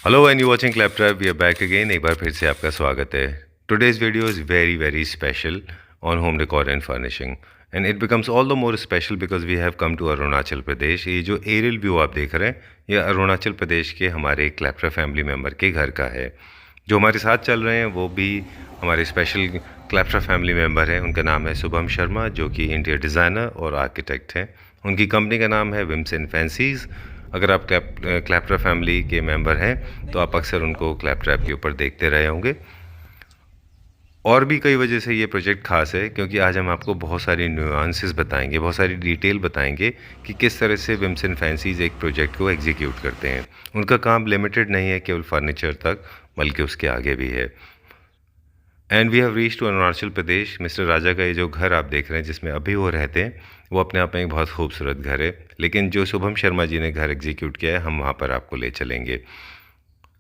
Hello and you watching Claptrap, we are back again. एक बार फिर से आपका स्वागत है। Today's video is very very special on home decor and furnishing and it becomes all the more special because we have come to Arunachal Pradesh. ये जो aerial view आप देख रहे हैं ये अरुणाचल प्रदेश के हमारे क्लैपट्रैप फैमिली मेम्बर के घर का है। जो हमारे साथ चल रहे हैं वो भी हमारे स्पेशल क्लैपट्रैप फैमिली मेम्बर हैं। उनका नाम है शुभम शर्मा, जो कि इंटीरियर डिज़ाइनर और आर्किटेक्ट हैं। उनकी कंपनी का नाम है विम्सन फैंसीज़। अगर आप क्लैपट्रैप फैमिली के मेंबर हैं तो आप अक्सर उनको क्लैपट्रैप के ऊपर देखते रहे होंगे। और भी कई वजह से ये प्रोजेक्ट खास है क्योंकि आज हम आपको बहुत सारी न्यूआंसेस बताएंगे, बहुत सारी डिटेल बताएंगे कि किस तरह से विम्सन फैंसीज़ एक प्रोजेक्ट को एग्जीक्यूट करते हैं। उनका काम लिमिटेड नहीं है केवल फर्नीचर तक, बल्कि उसके आगे भी है। And we have reach to Arunachal Pradesh. Mister Raja का ये जो घर आप देख रहे हैं जिसमें अभी वो रहते हैं, वो अपने आप में एक बहुत खूबसूरत घर है। लेकिन जो शुभम शर्मा जी ने घर एग्जीक्यूट किया है, हम वहाँ पर आपको ले चलेंगे।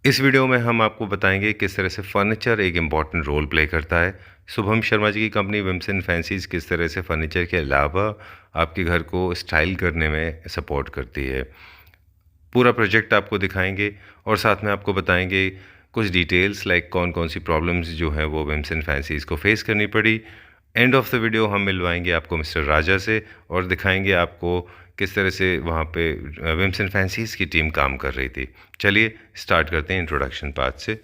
इस वीडियो में हम आपको बताएंगे किस तरह से फर्नीचर एक इम्पॉर्टेंट रोल प्ले करता है। शुभम शर्मा जी की कंपनी विम्सन फैंसीज़ किस तरह से फर्नीचर के अलावा आपके घर को स्टाइल करने में सपोर्ट करती है। पूरा प्रोजेक्ट आपको दिखाएंगे और साथ में आपको बताएंगे कुछ डिटेल्स लाइक कौन कौन सी प्रॉब्लम्स जो हैं वो विम्सन फैंसीज़ को फेस करनी पड़ी। एंड ऑफ द वीडियो हम मिलवाएंगे आपको मिस्टर राजा से और दिखाएंगे आपको किस तरह से वहाँ पे विम्सन फैंसीज़ की टीम काम कर रही थी। चलिए स्टार्ट करते हैं इंट्रोडक्शन पार्ट से।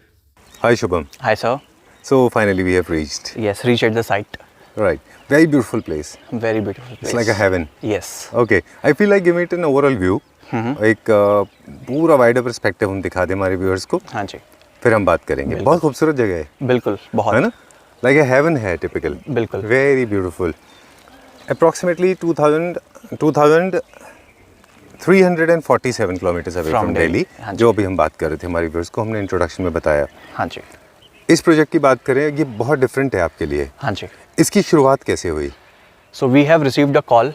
हाय Shubham. Hi, sir. So finally we have reached. Yes, reach at the site. Right. Very beautiful place. Very beautiful place. It's like a heaven. Yes. Okay. I feel like give it an overall view. एक पूरा wider perspective हम दिखा दें हमारे viewers को, हाँ जी, फिर हम बात करेंगे। बहुत खूबसूरत जगह है। बिल्कुल, बहुत है ना, लाइक ए हेवन है टिपिकल। बिल्कुल, very beautiful. Approximately 2347 kilometres away from Delhi, जो अभी हम बात कर रहे थे हमारे व्यूअर्स को, हमने इंट्रोडक्शन में बताया। हाँ जी। इस प्रोजेक्ट की बात करें, ये बहुत डिफरेंट है आपके लिए। हाँ जी। इसकी शुरुआत कैसे हुई? So we have received a call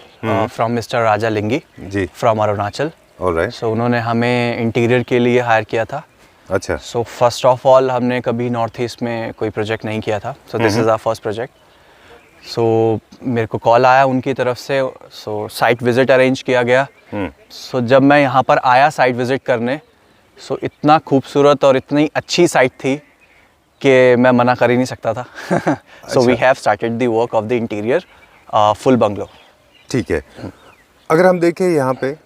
from Mr. Raja Lingi ji, from Arunachal. Alright. So उन्होंने हमें इंटीरियर के लिए हायर किया था। अच्छा। So फर्स्ट ऑफ ऑल हमने कभी नॉर्थ ईस्ट में कोई प्रोजेक्ट नहीं किया था। So this is our first project. So मेरे को कॉल आया उनकी तरफ से, so साइट विजिट अरेंज किया गया। So जब मैं यहाँ पर आया साइट विजिट करने, so इतना खूबसूरत और इतनी अच्छी साइट थी कि मैं मना कर ही नहीं सकता था। So we have started the work of the interior, full bungalow. ठीक है। अगर हम देखें यहाँ पे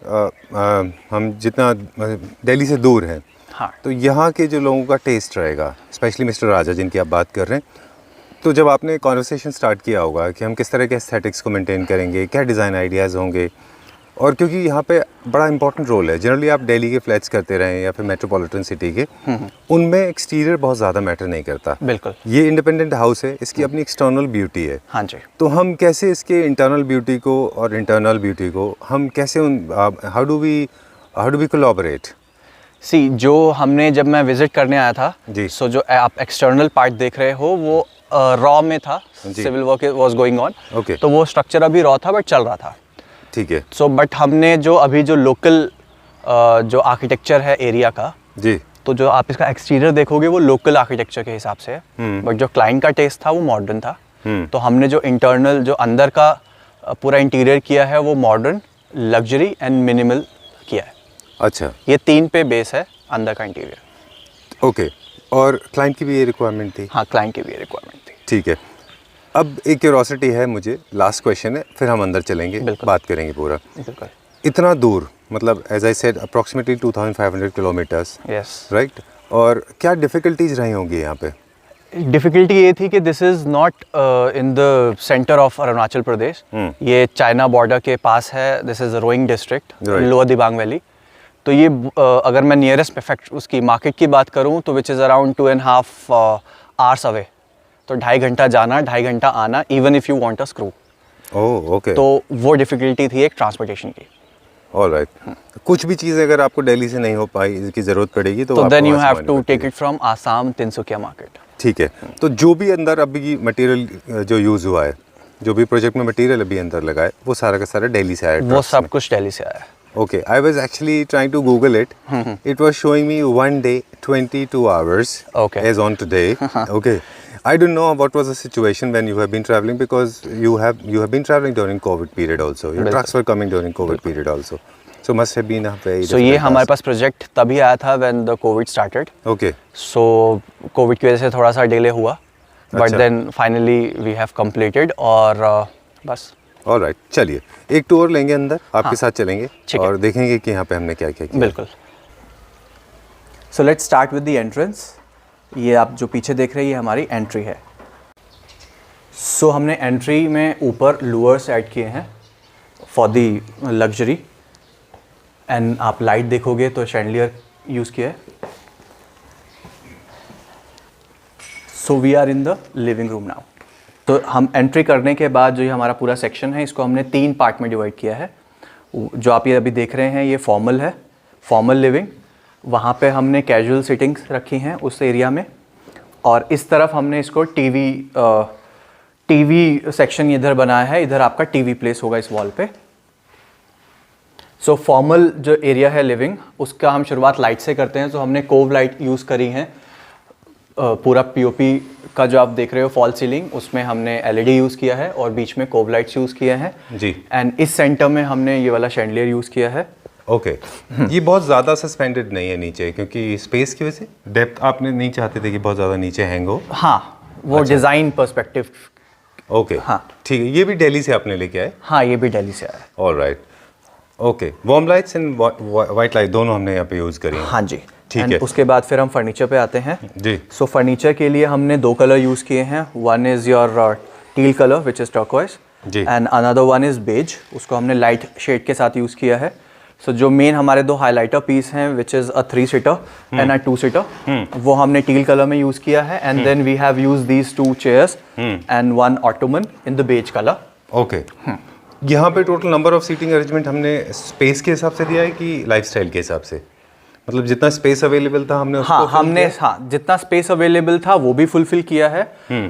हम जितना दिल्ली से दूर हैं, हाँ, तो यहाँ के जो लोगों का टेस्ट रहेगा, स्पेशली मिस्टर राजा जिनकी आप बात कर रहे हैं, तो जब आपने कॉन्वर्सेशन स्टार्ट किया होगा कि हम किस तरह के एस्थेटिक्स को मेंटेन करेंगे, क्या डिज़ाइन आइडियाज़ होंगे, और क्योंकि यहाँ पे बड़ा इंपॉर्टेंट रोल है। जनरली आप दिल्ली के फ्लैट्स करते रहें या फिर मेट्रोपॉलिटन सिटी के, उनमें एक्सटीरियर बहुत ज़्यादा मैटर नहीं करता। बिल्कुल। ये इंडिपेंडेंट हाउस है, इसकी अपनी एक्सटर्नल ब्यूटी है। हाँ जी। तो हम कैसे इसके इंटरनल ब्यूटी को और इंटरनल ब्यूटी को हम कैसे हाउ डू वी कोलैबोरेट? सी, जो हमने जब मैं विजिट करने आया था जी, सो जो आप एक्सटर्नल पार्ट देख रहे हो वो रॉ में था, civil work was going on. Okay. तो वो स्ट्रक्चर अभी रॉ था बट चल रहा था। ठीक है। सो बट हमने जो अभी जो लोकल जो आर्किटेक्चर है एरिया का जी, तो जो आप इसका एक्सटीरियर देखोगे वो लोकल आर्किटेक्चर के हिसाब से है, बट जो क्लाइंट का टेस्ट था वो मॉडर्न था। तो हमने जो इंटरनल जो अंदर का पूरा इंटीरियर किया है वो मॉडर्न, लग्जरी एंड मिनिमल किया है। अच्छा। ये 3 पे बेस है अंदर का इंटीरियर। ओके। और क्लाइंट की भी ये रिक्वायरमेंट थी? हाँ, क्लाइंट की भी ये रिक्वायरमेंट थी। ठीक है। अब एक क्यूरोसिटी है मुझे, लास्ट क्वेश्चन है, फिर हम अंदर चलेंगे, बात करेंगे पूरा। बिल्कुल। इतना दूर, मतलब as I said approximately 2500 kilometres, yes, right? और क्या डिफ़िकल्टीज रही होंगी यहाँ पे? डिफ़िकल्टी ये थी कि this is not in the centre of Arunachal Pradesh. ये चाइना बॉर्डर के पास है। This is Roing district, lower Dibang valley. तो ये अगर मैं नियरेस्ट परफेक्ट उसकी मार्केट की बात करूँ तो which is around 2.5 hours away. तो 2.5 घंटा जाना, 2.5 घंटा आना, even if you want a screw. Oh, okay. तो वो डिफ़िकल्टी थी एक ट्रांसपोर्टेशन की। ऑलराइट। कुछ भी चीज़ अगर आपको दिल्ली से नहीं हो पाई, इसकी ज़रूरत पड़ेगी तो then you have to take it from Assam, Tinsukia market. ठीक है। तो जो भी अंदर अभी मटेरियल जो यूज़ हुआ है, जो भी प्रोजेक्ट में मटेरियल अभी अंदर लगा है, वो सारा का सारा दिल्ली से आया है? वो सब कुछ दिल्ली से आया है। Okay, I was actually trying to Google it. It was showing me 1 day, 22 hours. Okay. As on today. Okay. I don't know what was the situation when you have been traveling, because you have been traveling during COVID period also. Your trucks were coming during COVID period also. So must have been a very सो ये हमारे पास project तभी आया था when the Covid started. Okay. So Covid की वजह से थोड़ा सा डिले हुआ, बट अच्छा. Then finally we have completed. और बस. ऑलराइट, चलिए एक टूर लेंगे अंदर, आपके हाँ. साथ चलेंगे ठीक है. और देखेंगे कि यहाँ पे हमने क्या क्या किया. बिल्कुल. So let's start with the entrance. ये आप जो पीछे देख रहे हैं ये हमारी एंट्री है. सो हमने एंट्री में ऊपर लूअर्स ऐड किए हैं फॉर द लग्जरी. एंड आप लाइट देखोगे तो शैंडलियर यूज़ किया है. So we are in the living room now. तो हम एंट्री करने के बाद जो ये हमारा पूरा सेक्शन है इसको हमने 3 पार्ट में डिवाइड किया है. जो आप ये अभी देख रहे हैं ये फॉर्मल है, फॉर्मल लिविंग. वहाँ पे हमने कैजुअल सिटिंग्स रखी हैं उस एरिया में. और इस तरफ हमने इसको टीवी सेक्शन इधर बनाया है. इधर आपका टीवी प्लेस होगा इस वॉल पे. सो फॉर्मल जो एरिया है लिविंग, उसका हम शुरुआत लाइट से करते हैं. तो हमने कोव लाइट यूज़ करी हैं. पूरा पीओपी का जो आप देख रहे हो फॉल सीलिंग, उसमें हमने एलईडी यूज़ किया है और बीच में कोव लाइट्स यूज़ किए हैं जी. एंड इस सेंटर में हमने ये वाला शैंडलियर यूज़ किया है. ओके. ये बहुत ज़्यादा सस्पेंडेड नहीं है नीचे, क्योंकि स्पेस की वजह से डेप्थ आपने नहीं चाहते थे कि बहुत ज़्यादा नीचे हैंग हो. हाँ, वो डिज़ाइन पर्सपेक्टिव. ओके. हाँ. ठीक है. ये भी दिल्ली से आपने लेके आए? हाँ, ये भी दिल्ली से आया है. Alright. Okay. Warm lights and white light दोनों हमने यहाँ पे यूज़ करी हैं. हाँ जी. ठीक And है. उसके बाद फिर हम फर्नीचर पे आते हैं जी. सो फर्नीचर के लिए हमने 2 कलर यूज़ किए हैं. One is your teal colour which is turquoise जी. And another one is beige. उसको हमने लाइट शेड के साथ यूज़ किया है. सो जो मेन हमारे 2 हाइलाइटर पीस हैं which is a 3 seater and a 2 seater, वो हमने टील कलर में यूज़ किया है. And then we have use these 2 chairs and 1 ottoman in the beige colour. Okay. यहाँ पे total number of seating arrangement हमने space के हिसाब से दिया है कि लाइफस्टाइल के हिसाब से? मतलब जितना स्पेस अवेलेबल था हमने उसको जितना स्पेस अवेलेबल था वो भी फुलफिल किया है.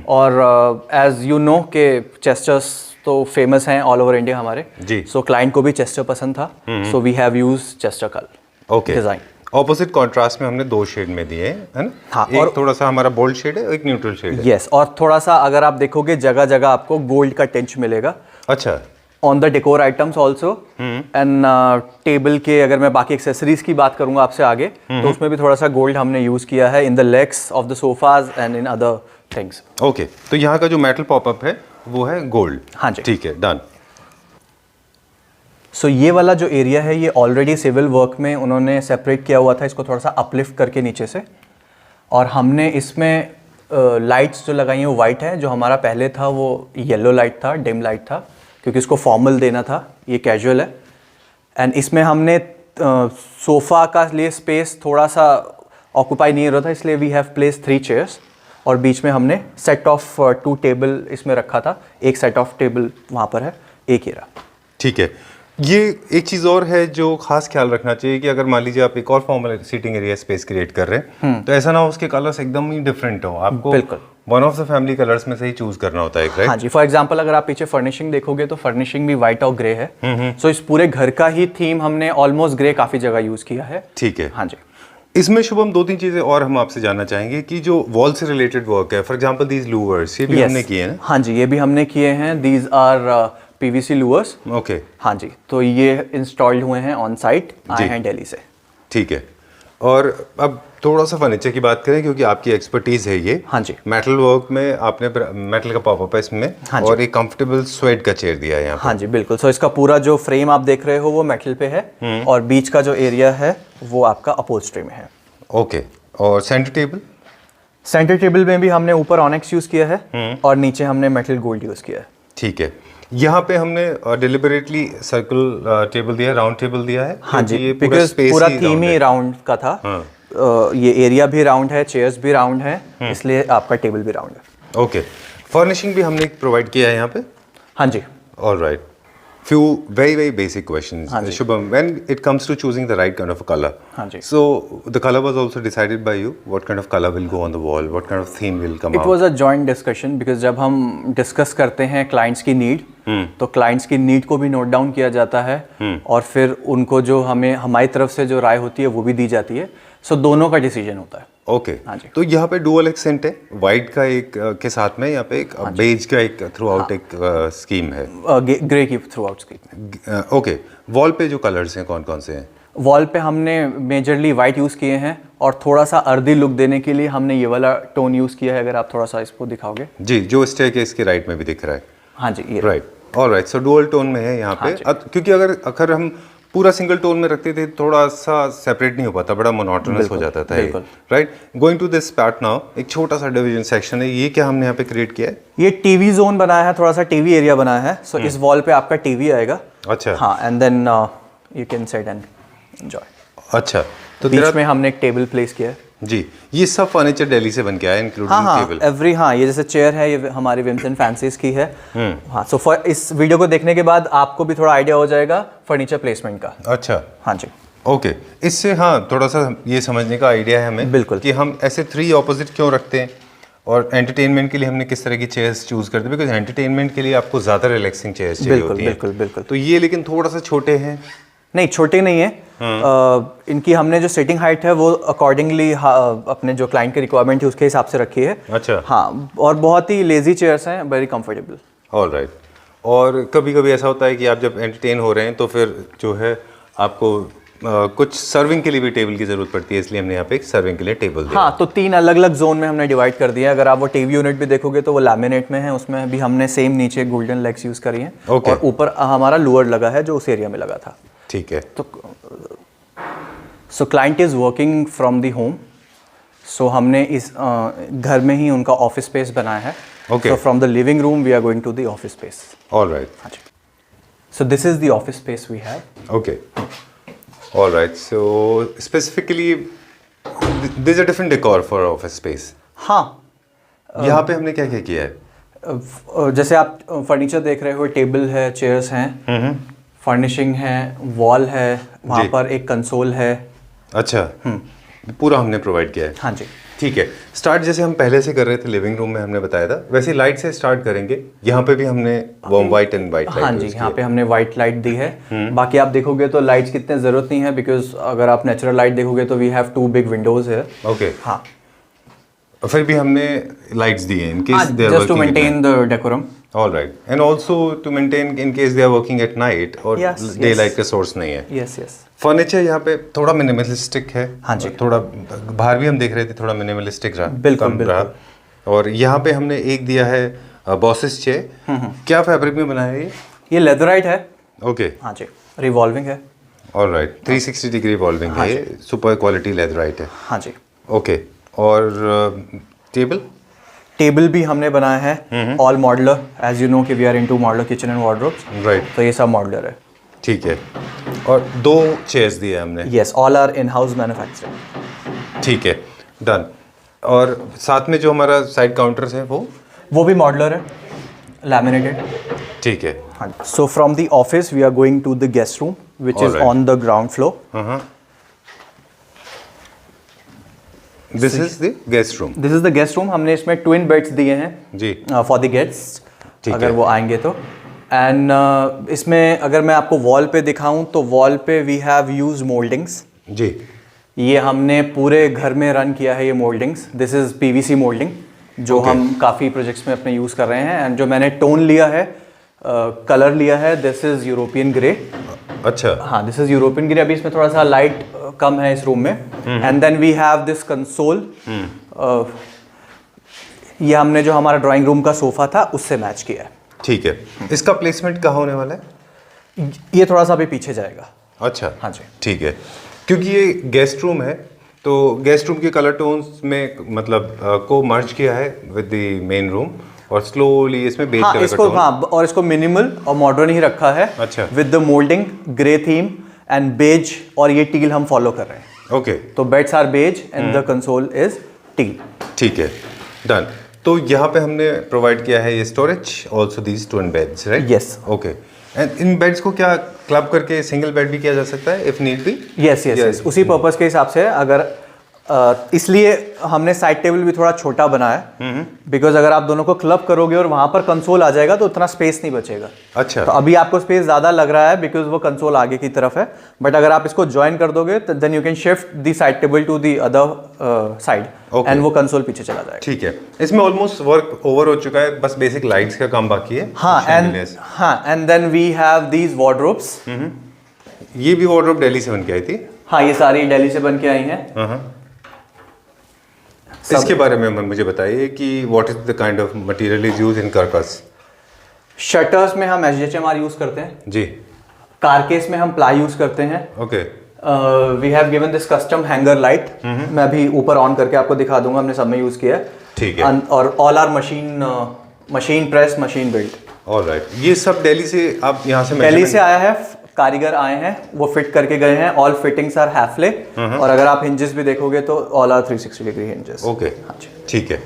और एज यू नो के चेस्टर्स तो फेमस हैं ऑल ओवर इंडिया हमारे जी. सो क्लाइंट को भी चेस्टर पसंद था. So we have use chester colour design. Opposite contrast में हमने 2 शेड में दिए हैं, है ना? हाँ, एक और थोड़ा सा हमारा बोल्ड शेड है, एक न्यूट्रल शेड है. यस. और थोड़ा सा अगर आप देखोगे जगह जगह आपको गोल्ड का टिंच मिलेगा. अच्छा. On the decor items also. And table के अगर मैं बाकी एक्सेसरीज की बात करूंगा आपसे आगे, तो उसमें भी थोड़ा सा गोल्ड हमने यूज किया है in the legs of the sofas and in other things. Okay. तो यहाँ का जो मेटल पॉपअप है वो है गोल्ड. हाँ जी. ठीक है, डन. सो ये वाला जो एरिया है ये ऑलरेडी सिविल वर्क में उन्होंने सेपरेट किया हुआ था. इसको थोड़ा सा अपलिफ्ट करके नीचे से, और हमने इसमें लाइट्स जो लगाई हैं वो वाइट है. जो हमारा पहले था वो येलो लाइट था, डिम लाइट था, क्योंकि इसको फॉर्मल देना था. ये कैजुअल है. एंड इसमें हमने सोफ़ा का लिए स्पेस थोड़ा सा ऑक्यूपाई नहीं हो रहा था, इसलिए वी हैव प्लेस 3 चेयर्स. और बीच में हमने सेट ऑफ 2 टेबल इसमें रखा था. एक सेट ऑफ टेबल वहाँ पर है, एक ही रहा. ठीक है. ये एक चीज़ और है जो खास ख्याल रखना चाहिए कि अगर मान लीजिए आप एक और formal seating area space create कर रहे हैं, तो ऐसा ना हो उसके कलर्स एकदम ही डिफरेंट हो. आपको बिल्कुल one of the family colours में से ही चूज करना होता है, राइट? हाँ जी. फॉर एग्जांपल अगर आप पीछे फर्निशिंग देखोगे तो फर्निशिंग भी वाइट और ग्रे है. सो इस पूरे घर का ही थीम हमने ऑलमोस्ट ग्रे काफ़ी जगह यूज़ किया है. ठीक है. हाँ जी. इसमें शुभम 2-3 चीज़ें और हम आपसे जानना चाहेंगे कि जो वॉल से रिलेटेड वर्क है, फॉर एग्जांपल दीज लूवर्स, ये भी हमने किए हैं ना? हाँ जी, ये भी हमने किए हैं. These are PVC louvres. Okay. हाँ जी. तो ये इंस्टॉल्ड हुए हैं ऑन साइट, आए हैं दिल्ली से. ठीक है. और अब थोड़ा सा फर्नीचर की बात करें, क्योंकि आपकी एक्सपर्टीज है ये. हाँ जी. मेटल वर्क में आपने मेटल का पॉपअप है इसमें. हाँ जी. और एक कंफर्टेबल स्वेट का चेयर दिया है यहाँ. हाँ जी, बिल्कुल. सो इसका पूरा जो फ्रेम आप देख रहे हो वो मेटल पे है, और बीच का जो एरिया है वो आपका अपहोल्स्ट्री में है. ओके. और सेंटर टेबल? सेंटर टेबल में भी हमने ऊपर ऑनेक्स यूज किया है और नीचे हमने मेटल गोल्ड यूज किया है. ठीक है. यहाँ पे हमने डिलिबरेटली सर्कल टेबल दिया है, राउंड टेबल दिया है. हाँ जी, ये बिकॉज पूरा थीम ही राउंड का था. ये एरिया भी राउंड है, चेयर्स भी राउंड है, इसलिए आपका टेबल भी राउंड है. ओके. फर्निशिंग भी हमने प्रोवाइड किया है यहाँ पे. हाँ जी. Alright. Few very basic questions. Shubham, when it comes to choosing the right kind of a color, so the color was also decided by you. What kind of color will go on the wall? What kind of theme will come out? It was a joint discussion because जब हम discuss करते हैं clients की need, तो clients की need को भी note down किया जाता है, और फिर उनको जो हमें हमारी तरफ से जो राय होती है वो भी दी जाती है. सो दोनों का डिसीजन होता है। ओके हाँ जी। तो यहाँ पे डुअल एक्सेंट है, वाइट का एक के साथ में यहाँ पे एक बेज का एक थ्रू आउट एक स्कीम है, ग्रे की through out scheme. Okay. Wall पे जो कलर्स हैं कौन कौन से हैं? वॉल पे हमने मेजरली वाइट यूज़ किए हैं और थोड़ा सा अर्दी लुक देने के लिए हमने ये वाला टोन यूज़ किया है। अगर आप थोड़ा सा इसको दिखाओगे जी, जो स्टेयरकेस के राइट में भी दिख रहा है। हाँ जी, ये राइट, ऑलराइट। सो डुअल टोन में है यहाँ पे। क्योंकि अगर हम पूरा सिंगल टोन में रखते थे थोड़ा सा सेपरेट नहीं हो पाता, बड़ा मोनोटोनस हो जाता था। Right, going to this part now, एक छोटा सा डिवीजन सेक्शन है, ये क्या हमने यहाँ पे क्रिएट किया है? ये टीवी जोन बनाया है, थोड़ा सा टीवी एरिया बनाया है। सो इस वॉल पे आपका टीवी आएगा। अच्छा, हाँ, and then you can sit and enjoy. अच्छा, तो बीच में हमने एक टेबल प्लेस किया है। जी, ये सब फर्नीचर दिल्ली से बन के आया, इंक्लूडिंग टेबल। हाँ, ये जैसे चेयर है, ये हमारी विम्स एंड फैंसीज की है। हाँ, सो इस वीडियो को देखने के बाद आपको भी थोड़ा आइडिया हो जाएगा फर्नीचर प्लेसमेंट का। अच्छा, हाँ जी, ओके। इससे हाँ थोड़ा सा ये समझने का आइडिया है हमें, बिल्कुल, कि हम ऐसे 3 ऑपोजिट क्यों रखते हैं और एंटरटेनमेंट के लिए हमने किस तरह की चेयर्स चूज करते हैं, बिकॉज एंटरटेनमेंट के लिए आपको ज़्यादा रिलैक्सिंग चेयर्स चाहिए होती हैं। बिल्कुल बिल्कुल। तो ये लेकिन थोड़ा सा छोटे हैं। नहीं, छोटे नहीं है। इनकी हमने जो सेटिंग हाइट है वो अकॉर्डिंगली अपने जो क्लाइंट की रिक्वायरमेंट है उसके हिसाब से रखी है। अच्छा, हाँ, और बहुत ही लेजी चेयर्स हैं, वेरी कंफर्टेबल। ऑलराइट। और कभी कभी ऐसा होता है कि आप जब एंटरटेन हो रहे हैं तो फिर जो है आपको कुछ सर्विंग के लिए भी टेबल की ज़रूरत पड़ती है, इसलिए हमने यहाँ पे एक सर्विंग के लिए टेबल दिया। हाँ, तो 3 अलग अलग जोन में हमने डिवाइड कर दिया है। अगर आप वो टीवी यूनिट भी देखोगे तो वो लैमिनेट में है, उसमें भी हमने सेम नीचे गोल्डन लेग्स यूज़ करी हैं। और ऊपर हमारा लोअर लगा है जो उस एरिया में लगा था। ठीक है। तो so client is working from the home, so हमने इस घर में ही उनका ऑफिस स्पेस बनाया है। Okay, so from the living room we are going to the office space. Alright. हाँ जी, so this is the office space we have. Okay, alright. So specifically there is a different decor for office space. हाँ, यहाँ पे हमने क्या क्या किया है? जैसे आप फर्नीचर देख रहे हो, टेबल है, चेयर्स हैं, फर्निशिंग है, वॉल है, वहाँ पर एक कंसोल है। अच्छा, पूरा हमने प्रोवाइड किया है। हाँ जी, ठीक है। स्टार्ट जैसे हम पहले से कर रहे थे लिविंग रूम में, हमने बताया था वैसे लाइट से स्टार्ट करेंगे। यहाँ पे भी हमने warm white and white light. हाँ जी, यहाँ पे हमने वाइट लाइट दी है। बाकी आप देखोगे तो लाइट्स की इतनी ज़रूरत नहीं है, बिकॉज अगर आप नेचुरल लाइट देखोगे तो वी हैव 2 बिग विंडोज है। ओके, हाँ, फिर भी हमने लाइट्स दी हैं in case they are just to working maintain the decorum. Alright, and also to maintain in case they are working at night और डे लाइट का सोर्स नहीं है। Yes yes. फर्नीचर यहाँ पे थोड़ा मिनिमलिस्टिक है। हाँ जी, थोड़ा बाहर भी हम देख रहे थे थोड़ा मिनिमलिस्टिक रहा, बिल्कुल कम रहा। और यहाँ पे हमने एक दिया है बॉसेस चेयर। क्या फैब्रिक में बनाया है ये लेदराइट है। ओके, हाँ जी, रिवॉल्विंग है। ऑलराइट, 360 डिग्री रिवॉल्विंग है, ये सुपर क्वालिटी लेदराइट है। हाँ जी, ओके। और टेबल भी हमने बनाया है all modular, as you know कि we are into modular kitchen and wardrobes. Right, तो ये सब मॉडलर है। ठीक है। और 2 चेयर्स दिए हमने। Yes, all are in house manufacturing. ठीक है, डन। और साथ में जो हमारा साइड काउंटर्स है वो भी मॉडलर है, लैमिनेटेड। ठीक है। हाँ, so from the office we are going to the guest room which is on the ground floor. This is the guest room. This is the guest room. हमने इसमें twin beds दिए हैं जी for the guests, अगर वो आएंगे तो। And इसमें अगर मैं आपको वॉल पे दिखाऊं तो वॉल पे वी हैव यूज मोल्डिंग्स। जी, ये हमने पूरे घर में रन किया है ये mouldings. This is PVC moulding जो हम काफ़ी प्रोजेक्ट्स में अपने यूज़ कर रहे हैं। एंड जो मैंने टोन लिया है, कलर लिया है, दिस इज़ यूरोपियन ग्रे। अच्छा, हाँ, दिस इज़ यूरोपियन ग्रे। अभी इसमें थोड़ा सा लाइट कम है इस रूम में। And then we have this console. ये हमने जो हमारा ड्राइंग रूम का सोफ़ा था उससे मैच किया है। ठीक है। इसका प्लेसमेंट कहाँ होने वाला है? ये थोड़ा सा अभी पीछे जाएगा। अच्छा, हाँ जी, ठीक है। क्योंकि ये गेस्ट रूम है तो गेस्ट रूम के कलर टोन्स में मतलब को मर्ज किया है विद द मेन रूम और स्लोली इसमें बेज कलर का टोन। हाँ, और इसको मिनिमल और मॉडर्न ही रखा है। अच्छा, with the moulding grey theme and beige, और ये टील हम फॉलो कर रहे हैं। ओके, तो beds are beige and the console is teal. ठीक है, डन। तो यहाँ पे हमने प्रोवाइड किया है ये storage, also these twin beds, right? Yes. Okay. And in beds को क्या क्लब करके सिंगल बेड भी किया जा सकता है if need be? Yes yes yes, उसी पर्पस के हिसाब से। अगर इसलिए हमने साइड टेबल भी थोड़ा छोटा बनाया है, बिकॉज अगर आप दोनों को क्लब करोगे और वहां पर कंसोल आ जाएगा तो उतना स्पेस नहीं बचेगा। अच्छा, तो अभी आपको स्पेस ज्यादा लग रहा है बिकॉज वो कंसोल आगे की तरफ है, बट अगर आप इसको ज्वाइन कर दोगे तो then you can shift the side table to the other side and वो कंसोल पीछे चला जाएगा। ठीक है, इसमें ऑलमोस्ट वर्क ओवर हो चुका है, बस बेसिक लाइट्स का काम बाकी है। And then we have these wardrobes. ये भी वार्डरोब दिल्ली से बन के आई थी? हाँ, ये सारी दिल्ली से बन के आई हैं। इसके बारे में मुझे बताइए कि what is the kind of material is used in carcass? Shutters में हम एचडीएचएमआर यूज करते हैं जी। कारकेस में हम प्लाई यूज करते हैं। Okay. We have given this custom hanger light, मैं अभी ऊपर ऑन करके आपको दिखा दूंगा, हमने सब में यूज किया है। ठीक है। और all are machine press, machine built. Alright, ये सब दिल्ली से आप यहाँ से दिल्ली से आया है, कारीगर आए हैं, वो फिट करके गए हैं। ऑल फिटिंग्स आर हैफले, और अगर आप हिंजेस भी देखोगे तो all are 360 degree hinges. Okay, ठीक है।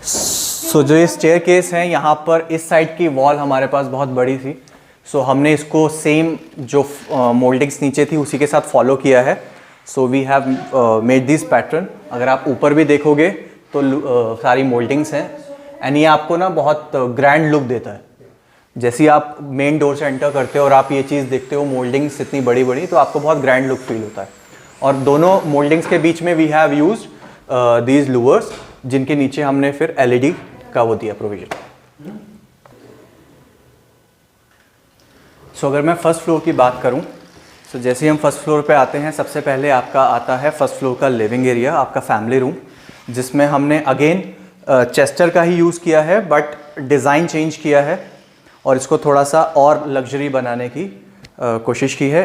सो जो ये स्टेयर केस है, यहाँ पर इस साइड की वॉल हमारे पास बहुत बड़ी थी, सो हमने इसको सेम जो मोल्डिंग्स नीचे थी उसी के साथ फॉलो किया है। So we have made this pattern. अगर आप ऊपर भी देखोगे तो सारी मोल्डिंग्स हैं, एंड ये आपको ना बहुत ग्रैंड लुक देता है। जैसे ही आप मेन डोर से एंटर करते हो और आप ये चीज़ देखते हो, मोल्डिंग्स इतनी बड़ी बड़ी, तो आपको बहुत ग्रैंड लुक फील होता है। और दोनों मोल्डिंग्स के बीच में we have used these louvres, जिनके नीचे हमने फिर एलईडी का वो दिया प्रोविजन। सो अगर मैं फर्स्ट फ्लोर की बात करूं, तो जैसे ही हम फर्स्ट फ्लोर पे आते हैं, सबसे पहले आपका आता है फर्स्ट फ्लोर का लिविंग एरिया, आपका फैमिली रूम, जिसमें हमने अगेन चेस्टर का ही यूज़ किया है, बट डिज़ाइन चेंज किया है और इसको थोड़ा सा और लग्जरी बनाने की कोशिश की है।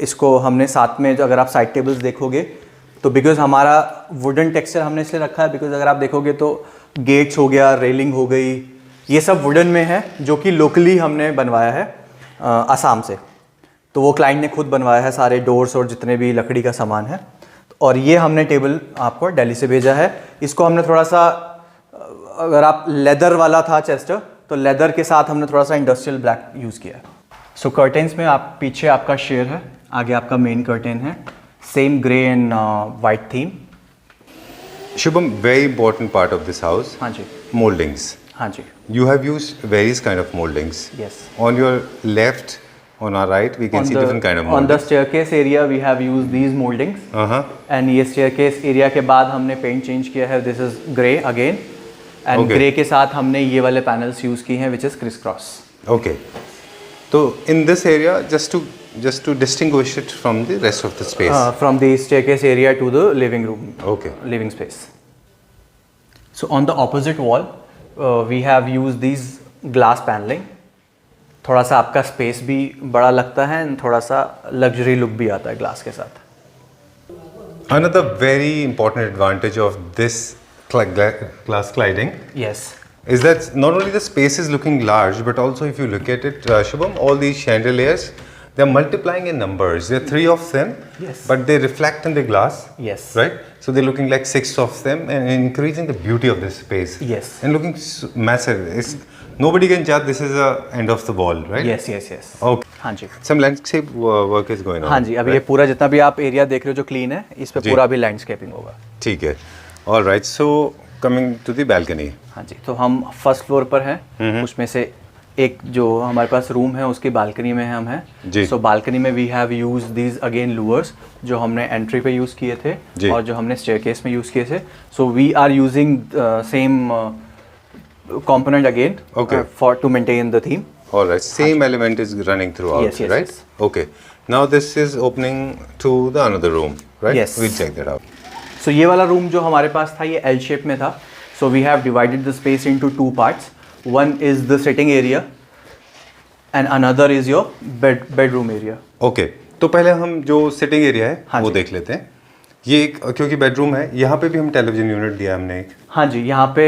इसको हमने साथ में, अगर आप साइड टेबल्स देखोगे तो बिकॉज हमारा वुडन टेक्सचर हमने इसलिए रखा है, बिकॉज अगर आप देखोगे तो गेट्स हो गया, रेलिंग हो गई, ये सब वुडन में है, जो कि लोकली हमने बनवाया है असम से। तो वो क्लाइंट ने खुद बनवाया है, सारे डोर्स और जितने भी लकड़ी का सामान है। और ये हमने टेबल आपको दिल्ली से भेजा है। इसको हमने थोड़ा सा, अगर आप लेदर वाला था चेस्टर, तो लेदर के साथ हमने थोड़ा सा इंडस्ट्रियल ब्लैक यूज़ किया है। सो कर्टेंस में आप पीछे आपका शेयर है, आगे आपका मेन कर्टेन है, same grey and white theme. Shubham, very important part of this house. हाँ जी। मोल्डिंग्स। हाँ जी। You have used various kind of moldings. Yes. On your left, on our right, we can see different kind of moldings. On the staircase area, we have used these moldings. And ये staircase area के बाद हमने paint change किया है. This is grey again. And Okay. grey के साथ हमने ये वाले panels use किए हैं, which is crisscross. Okay. So in this area, just to distinguish it from the rest of the space. From the staircase area to the living room. Okay. Living space. So on the opposite wall, we have used these glass paneling. थोड़ा सा आपका space भी बड़ा लगता है and थोड़ा सा luxury look भी आता है ग्लास के साथ। Another very important advantage of this glass cladding, Yes. is that not only the space is looking large, but also if you look at it, Shubham, all these chandeliers, they're multiplying in numbers. There are 3 of them, Yes. but they reflect in the glass. Yes. Right? So they're looking like 6 of them and increasing the beauty of this space. Yes. And looking massive. Nobody can judge this is the end of the wall, right? Yes, yes, yes. Okay. हाँ जी। Some landscape work is going on. हाँ जी, अभी ये पूरा जितना भी आप area देख रहे हो जो क्लीन है, इस पे जी। पूरा भी लैंडस्केपिंग होगा। ठीक है। All right. So coming to the balcony. हाँ जी, तो हम फर्स्ट फ्लोर पर हैं, उसमें से एक जो हमारे पास रूम है उसकी बालकनी में हम हैं। जी। सो बालकनी में we have use these again louvres, जो हमने एंट्री पे यूज़ किए थे जी। और जो हमने स्टेयरकेस में यूज़ किए थे। So we are using same component again, Okay. For to maintain the theme. All right. Same element is running throughout, Yes, yes, right? yes. Okay. Now this is opening to the another room, right? Yes. We'll check that out. So ये वाला room जो हमारे पास था ये L shape में था. So we have divided the space into 2 parts. One is the sitting area and another is your bedroom area. Okay. तो पहले हम जो सिटिंग एरिया है हाँ वो जी। देख लेते हैं। ये एक, क्योंकि बेडरूम है, यहाँ पे भी हम टेलीविजन यूनिट दिया हमने एक। हाँ जी, यहाँ पे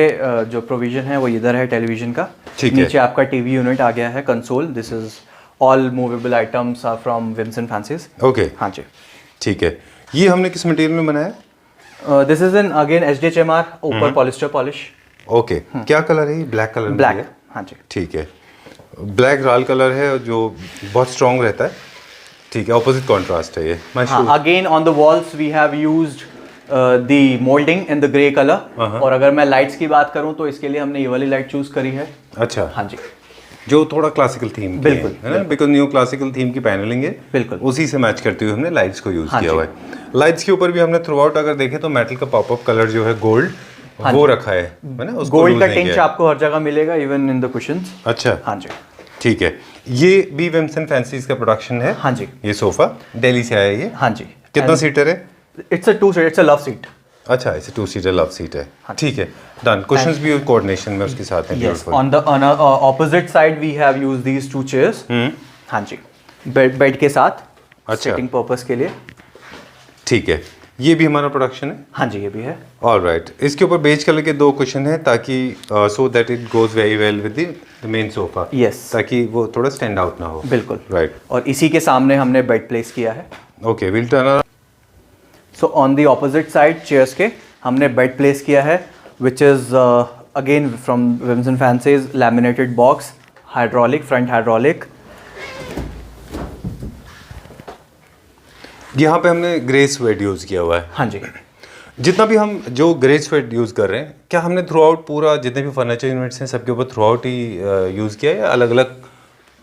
जो प्रोविजन है वो इधर है टेलीविजन का। ठीक है। नीचे आपका टीवी यूनिट आ गया है, console. This is all movable items are from whims and fancies. Okay. हाँ जी। ठीक है। ये हमने किस मटेरियल में बनाया? This is an again HDHMR, ऊपर पॉलिस्टर पॉलिश। ओके। क्या कलर है ये? ब्लैक कलर में ब्लैक। है? हाँ जी। ठीक है। ब्लैक राल कलर है जो बहुत स्ट्रॉन्ग रहता है। ठीक है, ऑपोजिट कॉन्ट्रास्ट है ये। हाँ, again on the walls we have used the moulding in the grey colour. और अगर मैं लाइट्स की बात करूं तो इसके लिए हमने ये वाली लाइट चूज करी है। अच्छा, हाँ जी, जो थोड़ा क्लासिकल थीम बिल्कुल, है ना, बिकॉज न्यू क्लासिकल थीम की पैनलिंग है, बिल्कुल उसी से मैच करते हुए हमने लाइट्स को यूज हाँ किया जी। हुआ है। लाइट्स के ऊपर भी हमने थ्रू आउट अगर देखें तो मेटल का पॉपअप कलर जो है गोल्ड हाँ वो जी। रखा है ना, उसको गोल्ड use का नहीं टिंच किया है। आपको हर जगह मिलेगा, इवन इन द कुशन्स। अच्छा, हाँ जी, ठीक है। ये भी विम्सन फैंसीज का प्रोडक्शन है। हाँ जी, ये सोफा दिल्ली से आया है ये। हाँ जी। कितना सीटर है? It's a 2 seat, it's a love seat. अच्छा, इसे 2 सीटर लव सीट है। ठीक है, डन। कुशंस भी कोऑर्डिनेशन में उसके साथ है। Yes, on the opposite side we have used these 2 chairs। हाँ जी, बेड के साथ अच्छा। सिटिंग पर्पस के लिए। ठीक है, ये भी हमारा प्रोडक्शन है। हाँ जी, ये भी है। ऑलराइट, इसके ऊपर बेज कलर के 2 कुशन हैं ताकि so that it goes very well with the main sofa. Yes। ताकि वो थोड़ा स्टैंड आउट ना हो। बिल्कुल राइट, और इसी के सामने हमने बेड प्लेस किया है। Okay, will turn. So on the opposite side chairs के हमने बेड प्लेस किया है, which is again from Wimson Fancies laminated box, hydraulic, front hydraulic. यहाँ पे हमने ग्रे स्वेट यूज़ किया हुआ है। हाँ जी, जितना भी हम जो ग्रे स्वेट यूज़ कर रहे हैं, क्या हमने थ्रू आउट पूरा जितने भी फर्नीचर यूनिट्स हैं सबके ऊपर थ्रू आउट ही यूज़ किया है या अलग अलग,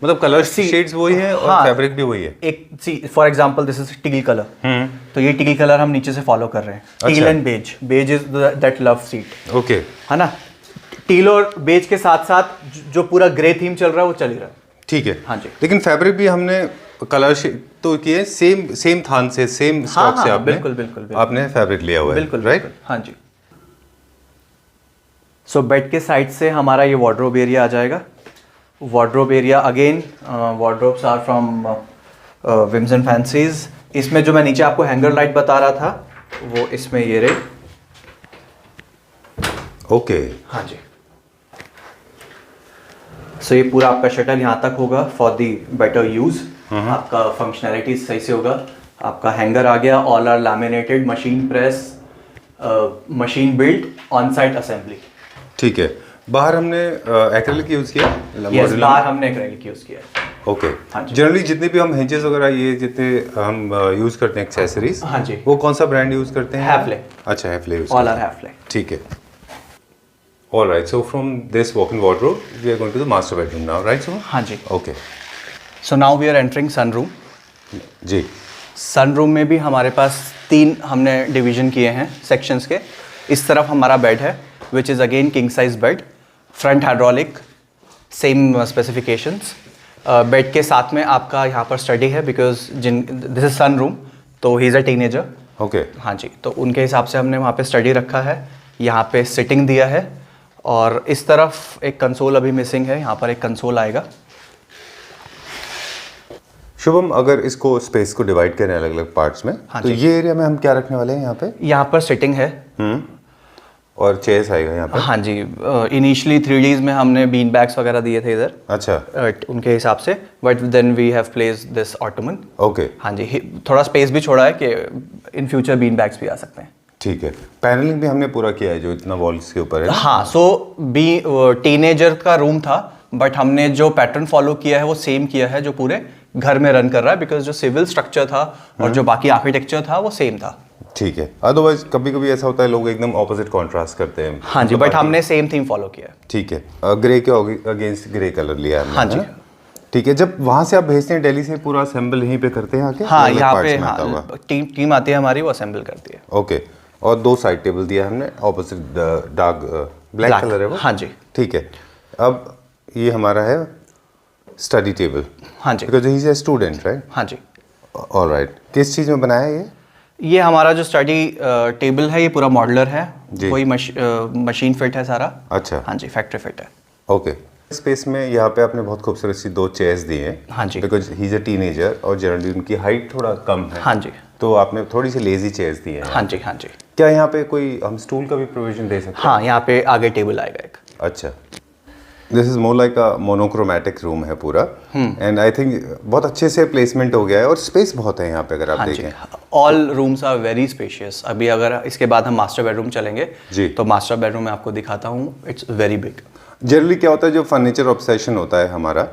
मतलब कलर शेड्स वही है और हाँ, फैब्रिक भी वही है? एक सी for example this is teal colour, तो ये टील कलर हम नीचे से फॉलो कर रहे हैं। Teal and beige, beige is that love seat. Okay, है ना, टील और बेज के साथ साथ जो पूरा ग्रे थीम चल रहा है वो चल ही रहा है। ठीक है। हाँ जी, लेकिन फैब्रिक भी हमने कलर शेड तो किए सेम थान से, सेम स्टॉक से आपने बिल्कुल बिल्कुल आपने फैब्रिक लिया हुआ है। बिल्कुल राइट। बिल्कुल, हाँ जी। सो बेड के साइड से हमारा ये वार्डरोब एरिया आ जाएगा। Wardrobe area again, wardrobes are from Wimson Fancies. इसमें जो मैं नीचे आपको हैंगर लाइट बता रहा था वो इसमें ये रही। ओके, हाँ जी। सो ये पूरा आपका शटल यहाँ तक होगा फॉर दी बेटर यूज। आपका फंक्शनैलिटी सही से होगा। आपका हैंगर आ गया, all are laminated, machine press, machine build, on site assembly. ठीक है। बाहर हमने एक्रेलिक यूज किया। यस, बाहर हमने एक्रेलिक यूज किया है। ओके। हाँ जी। जनरली जितने भी हम हिंजेस वगैरह ये जितने हम यूज करते हैं एक्सेसरीज, हाँ जी, वो कौन सा ब्रांड यूज करते हैं? हैफले। अच्छा, Hafele use. All are Hafele. ठीक है। All right, so from this walk-in wardrobe, we are going to the master bedroom now, right, Suma? हाँ जी। Okay. So now we are entering sun room. जी। Sun room में भी हमारे पास 3 हमने division किए हैं सेक्शंस के। इस तरफ हमारा बेड है which is again king size bed, front hydraulic, same specifications. Bed के साथ में आपका यहाँ पर स्टडी है because this is son room, तो he is a teenager. Okay. हाँ जी, तो उनके हिसाब से हमने वहाँ पे स्टडी रखा है। यहाँ पे सिटिंग दिया है और इस तरफ एक कंसोल अभी मिसिंग है, यहाँ पर एक कंसोल आएगा। शुभम, अगर इसको स्पेस को डिवाइड करें अलग अलग पार्ट्स में, हाँ तो जी। ये एरिया में हम क्या रखने वाले हैं यहाँ पे? यहाँ पर सिटिंग है। और चेयर्स आएगा यहाँ पे? हाँ जी, इनिशियली 3Ds में हमने बीन बैग्स वगैरह दिए थे इधर। अच्छा। उनके हिसाब से, but then we have placed this ottoman. Okay. हाँ जी, थोड़ा स्पेस भी छोड़ा है कि इन फ्यूचर बीन बैग्स भी आ सकते हैं। ठीक है। पैनलिंग भी हमने पूरा किया है जो इतना वॉल्स के ऊपर है। हाँ, सो टीनेजर का रूम था, बट हमने जो पैटर्न फॉलो किया है वो सेम किया है जो पूरे घर में रन कर रहा है, बिकॉज जो सिविल स्ट्रक्चर था और जो बाकी आर्किटेक्चर था वो सेम था। ठीक है। अदरवाइज कभी कभी ऐसा होता है लोग एकदम ऑपोजिट कॉन्ट्रास्ट करते हैं। हाँ जी, बट हमने सेम थीम फॉलो किया है। ठीक है। ग्रे के अगेंस्ट ग्रे कलर लिया है हमने, हाँ जी। है ना? ठीक है। जब वहाँ से आप भेजते हैं दिल्ली से, पूरा असेंबल यहीं पे करते हैं आके? हाँ, अलग यहाँ parts पे में आता होगा? हाँ, टीम आती है हमारी, वो असेंबल करती है। ओके। और 2 साइड टेबल दिया हमने, ऑपोजिट डार्क ब्लैक कलर है वो? हाँ जी। ठीक है। अब ये हमारा है स्टडी टेबल। हाँ जी। Because he is a student, right? हाँ जी। ऑलराइट। किस चीज़ में बनाया है ये हमारा जो स्टडी टेबल है ये पूरा मॉडलर है, जी। कोई मशीन फिट है सारा। अच्छा। हाँ जी, फैक्ट्री फिट है। ओके। स्पेस में यहाँ पे आपने बहुत खूबसूरत सी 2 चेयर्स दी हैं। हाँ जी। Because he is a teenager और जनरली उनकी हाइट थोड़ा कम है। हाँ जी। तो आपने थोड़ी सी लेजी चेयर्स दी हैं। हाँ जी। हाँ जी। क्या यहाँ पे कोई हम स्टूल का भी प्रोविजन दे सकते हैं? हाँ, यहाँ पे आगे टेबल आएगा एक। अच्छा। This is more like a monochromatic room है पूरा, एंड आई थिंक बहुत अच्छे से प्लेसमेंट हो गया है और स्पेस बहुत है यहाँ पे अगर आप हाँ जी, देखें। All rooms are very spacious. अभी अगर इसके बाद हम मास्टर बेडरूम चलेंगे जी। तो मास्टर बेडरूम में आपको दिखाता हूँ, इट्स वेरी बिग। जनरली क्या होता है, जो फर्नीचर ऑब्सेशन होता है हमारा,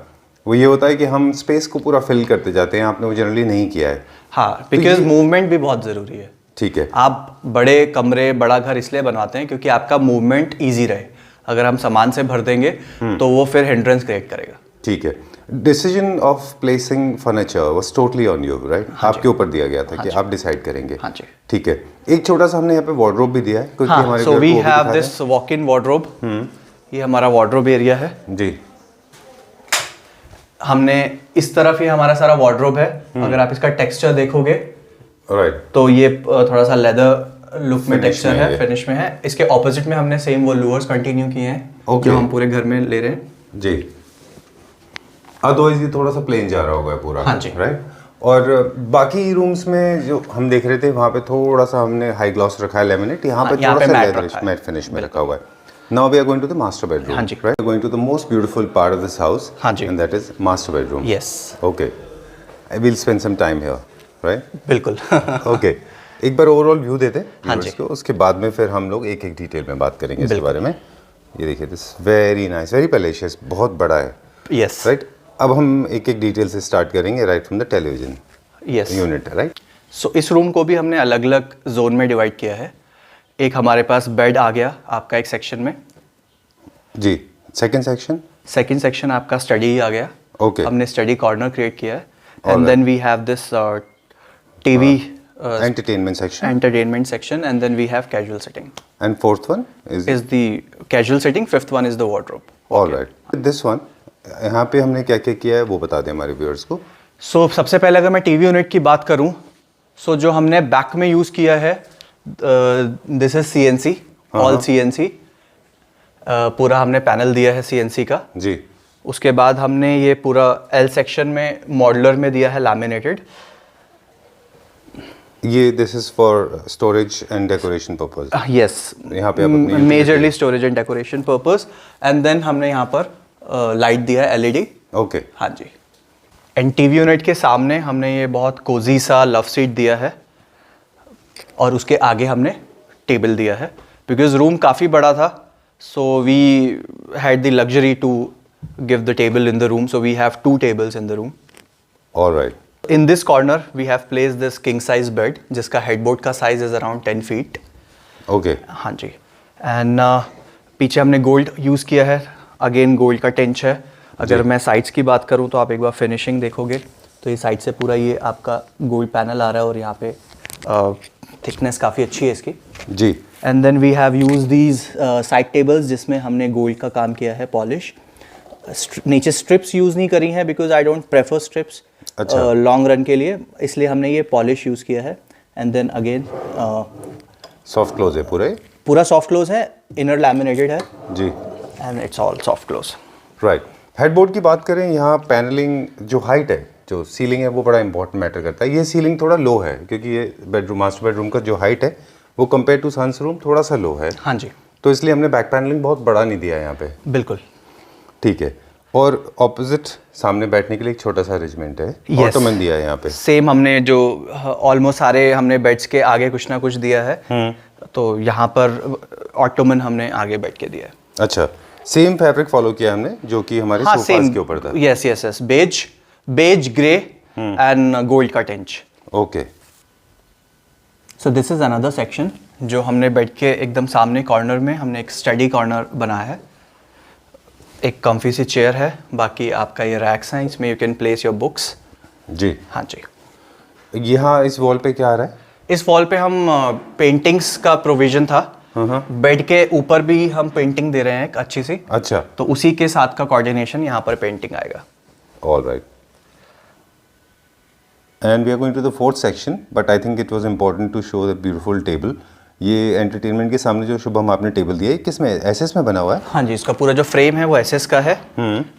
वो ये होता है कि हम स्पेस को पूरा फिल करते जाते हैं। आपने वो जनरली नहीं किया है। हाँ, बिकॉज मूवमेंट भी बहुत ज़रूरी है। ठीक है। आप बड़े कमरे बड़ा घर इसलिए बनवाते हैं क्योंकि आपका मूवमेंट इजी रहे। अगर हम सामान से भर देंगे तो वो फिर हिंड्रेंस क्रिएट करेगा। ठीक है। Decision of placing furniture was totally on you, right? आपके ऊपर दिया गया था कि आप डिसाइड करेंगे। हाँ जी। ठीक है। एक छोटा सा हमने यहाँ पे वार्डरोब भी दिया है क्योंकि हाँ, हमारे सो घर को वी वो भी हैव दिखा दिस वॉक इन वार्डरोब। ये हमारा वार्डरोब एरिया है। जी। हमने इस तरफ ही हमारा सारा वार्डरोब है। अगर आप इसका टेक्सचर देखोगे राइट। तो ये थोड़ा सा लेदर लुक में टेक्सचर में है, है। फिनिश में है। इसके ऑपोजिट में हमने सेम वो लूवर्स कंटिन्यू किए हैं Okay. जो हम पूरे घर में ले रहे हैं। जी। अदरवाइज ये थोड़ा सा प्लेन जा रहा होगा पूरा। हाँ जी। राइट। और बाकी रूम्स में जो हम देख रहे थे वहाँ पे थोड़ा सा हमने हाई ग्लॉस रखा है, लेमिनेट। यहाँ पे यहाँ थोड़ा पे सा matte लेदरिश रखा है। मैट फिनिश में रखा हुआ है। Now we are going to the master bedroom. हाँ जी। Right, going to the most beautiful part of this house. हाँ जी। And that is master bedroom. Yes, okay, I will spend some time here, right? बिल्कुल। ओके, एक बार overall view देते हैं हाँ viewers जी। को, उसके बाद में फिर हम लोग एक एक डिटेल में बात करेंगे इसके बारे में। ये देखिए, this very nice, very palatial, बहुत बड़ा है। Yes, right. अब हम एक एक डिटेल से स्टार्ट करेंगे, right from the television yes. Unit, right? So इस रूम को भी हमने अलग अलग जोन में डिवाइड किया है। एक हमारे पास बेड आ गया आपका एक सेक्शन में। जी। Second section? सेकंड सेक्शन आपका स्टडी आ गया। Okay. हमने स्टडी कॉर्नर क्रिएट किया है। All and then we have this TV entertainment section entertainment section, and then we have casual sitting and fourth one is is the casual sitting. Fifth one is the wardrobe. Alright. This one, यहाँ पे हमने क्या क्या किया है वो बता दें हमारे व्यूअर्स को। So सबसे पहले अगर मैं टीवी यूनिट की बात करूं, so जो हमने बैक में यूज किया है, this is CNC, all CNC। पूरा हमने पैनल दिया है CNC का। जी। उसके बाद हमने ये पूरा L सेक्शन में मॉडुलर में दिया है लैमिनेटेड। ये this is for storage and decoration purpose. Yes, यहाँ पे आप अपनी majorly storage and decoration purpose. And then हमने यहाँ पर लाइट दिया है LED। ओके। हाँ जी। एंड टीवी यूनिट के सामने हमने ये बहुत कोजी सा लव सीट दिया है और उसके आगे हमने टेबल दिया है बिकॉज रूम काफ़ी बड़ा था। So we had the luxury to give the table in the room, so we have 2 tables in the room. Alright. In this corner we have placed this king size bed जिसका headboard का size is around 10 feet. Okay. हाँ जी। And पीछे हमने gold use किया है, again gold का tench है। अगर मैं साइड्स की बात करूँ तो आप एक बार फिनिशिंग देखोगे तो ये साइड से पूरा ये आपका गोल्ड पैनल आ रहा है और यहाँ पे थिकनेस काफ़ी अच्छी है इसकी। जी। And then we have use these side tables जिसमें हमने गोल्ड का काम किया है, पॉलिश। नीचे स्ट्रिप्स यूज़ नहीं करी हैं because I don't prefer strips long run के लिए, इसलिए हमने ये पॉलिश यूज़ किया है। And then again soft close है पूरे? पूरा सॉफ्ट क्लोज है, इनर लैमिनेटेड है जी। And it's all soft close. Right. Headboard की बात करें, यहाँ पैनलिंग जो हाइट है, जो सीलिंग है, वो बड़ा इंपॉर्टेंट मैटर करता है। ये सीलिंग थोड़ा लो है क्योंकि ये बेडरूम, मास्टर बेडरूम का जो हाइट है वो कंपेयर टू सन्स रूम थोड़ा सा लो है। हाँ जी, तो इसलिए हमने बैक पैनलिंग बहुत बड़ा नहीं दिया है यहाँ पे। बिल्कुल। ठीक है। और ऑपोजिट सामने बैठने के लिए एक छोटा सा अरेंजमेंट है, Yes. ऑटोमन दिया है यहाँ पे। सेम हमने जो ऑलमोस्ट सारे हमने बेड्स के आगे कुछ ना कुछ दिया है, तो यहाँ पर ऑटोमन हमने आगे बैठ के दिया है। अच्छा, सेम फैब्रिक फॉलो किया हमने जो कि हमारे हाँ, सोफास सेम के ऊपर था। Yes yes yes, beige grey and gold का टेंच। Okay. So this is another section जो हमने बेड के एकदम सामने कॉर्नर में हमने एक स्टडी कॉर्नर बनाया है। एक कम्फी सी चेयर है, बाकी आपका ये रैक्स हैं, इसमें you can place your books. जी। हाँ जी। यहाँ इस वॉल पे क्या आ रहा है? इस वॉल पे हम पेंटिंग्स का प्रोविजन था। बेड के ऊपर भी हम पेंटिंग दे रहे हैं एक अच्छी सी, अच्छा। तो उसी के साथ का कोऑर्डिनेशन यहाँ पर पेंटिंग आएगा। All right. And we are going to the fourth section, but I think it was important to show the beautiful table. ये एंटरटेनमेंट के सामने जो शुभम आपने टेबल दिया है, किस में, एसएस में बना हुआ है? हाँ जी, इसका पूरा जो फ्रेम है वो एसएस का है।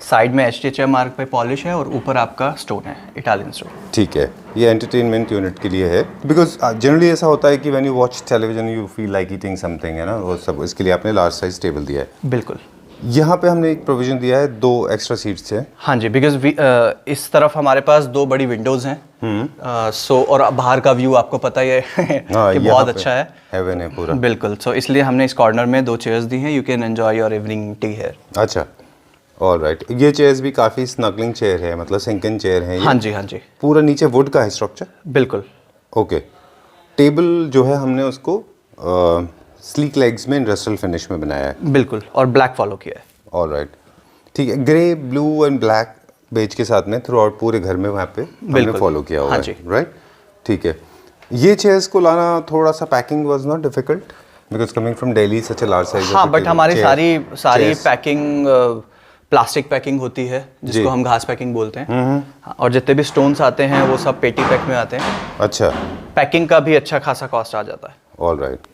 साइड में HTHM मार्क पे पॉलिश है और ऊपर आपका स्टोन है, इटालियन स्टोन। ठीक है। ये एंटरटेनमेंट यूनिट के लिए है बिकॉज जनरली ऐसा होता है कि when you watch television you feel like eating something, है ना, वो सब इसके लिए आपने लार्ज साइज टेबल दिया है। बिल्कुल। यहाँ पे हमने एक प्रोविजन दिया है, 2 एक्स्ट्रा सीट्स हैं। हाँ जी, बिकॉज इस तरफ हमारे पास 2 बड़ी विंडोज हैं। सो और बाहर का व्यू आपको पता ही है कि बहुत अच्छा है, हेवन है पूरा। बिल्कुल। सो इसलिए हमने इस कॉर्नर में 2 चेयर्स दी हैं, you can enjoy your evening tea here. अच्छा, ऑल राइट। ये चेयर्स भी काफ़ी स्नगलिंग चेयर है, मतलब सिंकन चेयर है ये। हाँ जी, हाँ जी, पूरा नीचे वुड का है स्ट्रक्चर? बिल्कुल। ओके। टेबल जो है हमने उसको स्लीक लेग्स में इंडस्ट्रियल फिनिश में बनाया है। बिल्कुल, और ब्लैक फॉलो किया है। ऑलराइट, ठीक है। Grey, blue and black beige के साथ में थ्रू आउट पूरे घर में वहाँ पे हमने फॉलो किया हुआ है, राइट? ठीक है। ये चेयर्स को लाना थोड़ा सा, packing was not difficult because coming from Delhi such a large size. हाँ, बट हमारी सारी पैकिंग प्लास्टिक पैकिंग होती है जिसको हम घास पैकिंग बोलते हैं। और जितने भी स्टोन्स आते हैं वो सब पेटी पैक में आते हैं। अच्छा, पैकिंग का भी अच्छा खासा कॉस्ट आ जाता है। ऑलराइट।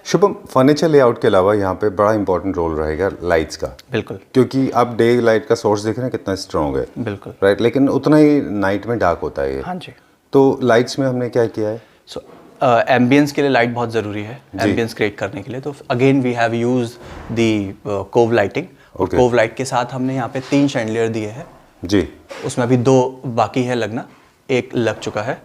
शुभम, फर्नीचर लेआउट के अलावा यहाँ पे बड़ा इंपॉर्टेंट रोल रहेगा लाइट्स का। बिल्कुल, क्योंकि आप डे लाइट का सोर्स देख रहे हैं कितना स्ट्रॉन्ग है। बिल्कुल, राइट, लेकिन उतना ही नाइट में डार्क होता है ये। हाँ जी। तो लाइट्स में हमने क्या किया है? सो एम्बियंस के लिए लाइट बहुत ज़रूरी है, एम्बियंस क्रिएट करने के लिए। तो again we have use the cove lighting. Cove light के साथ हमने यहाँ पे 3 शैंडलियर दिए हैं जी। उसमें अभी 2 बाकी है लगना, 1 लग चुका है।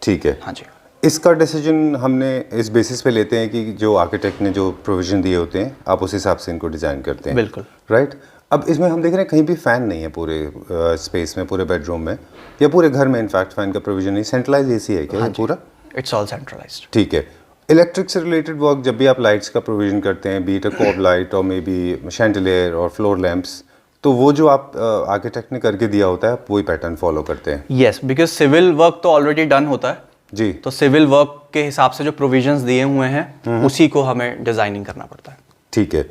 ठीक है। हाँ जी। इसका डिसीजन हमने इस बेसिस पे लेते हैं कि जो आर्किटेक्ट ने जो प्रोविजन दिए होते हैं आप उस हिसाब से इनको डिज़ाइन करते हैं। बिल्कुल, राइट। अब इसमें हम देख रहे हैं कहीं भी फ़ैन नहीं है पूरे स्पेस में, पूरे बेडरूम में या पूरे घर में। इनफैक्ट फ़ैन का प्रोविजन नहीं, सेंट्रलाइज एसी है क्या? हाँ, पूरा इट्स ऑल सेंट्रलाइज्ड। ठीक है। इलेक्ट्रिक से रिलेटेड वर्क जब भी आप लाइट्स का प्रोविजन करते हैं, बीट अ कोब लाइट और मे बी शैंडलियर और फ्लोर लैंप्स, तो वो जो आप आर्किटेक्ट ने करके दिया होता है आप वही पैटर्न फॉलो करते हैं? यस, बिकॉज सिविल वर्क तो ऑलरेडी डन होता है जी। तो सिविल वर्क के हिसाब से जो प्रोविजंस दिए हुए हैं उसी को हमें डिजाइनिंग करना पड़ता है। ठीक है।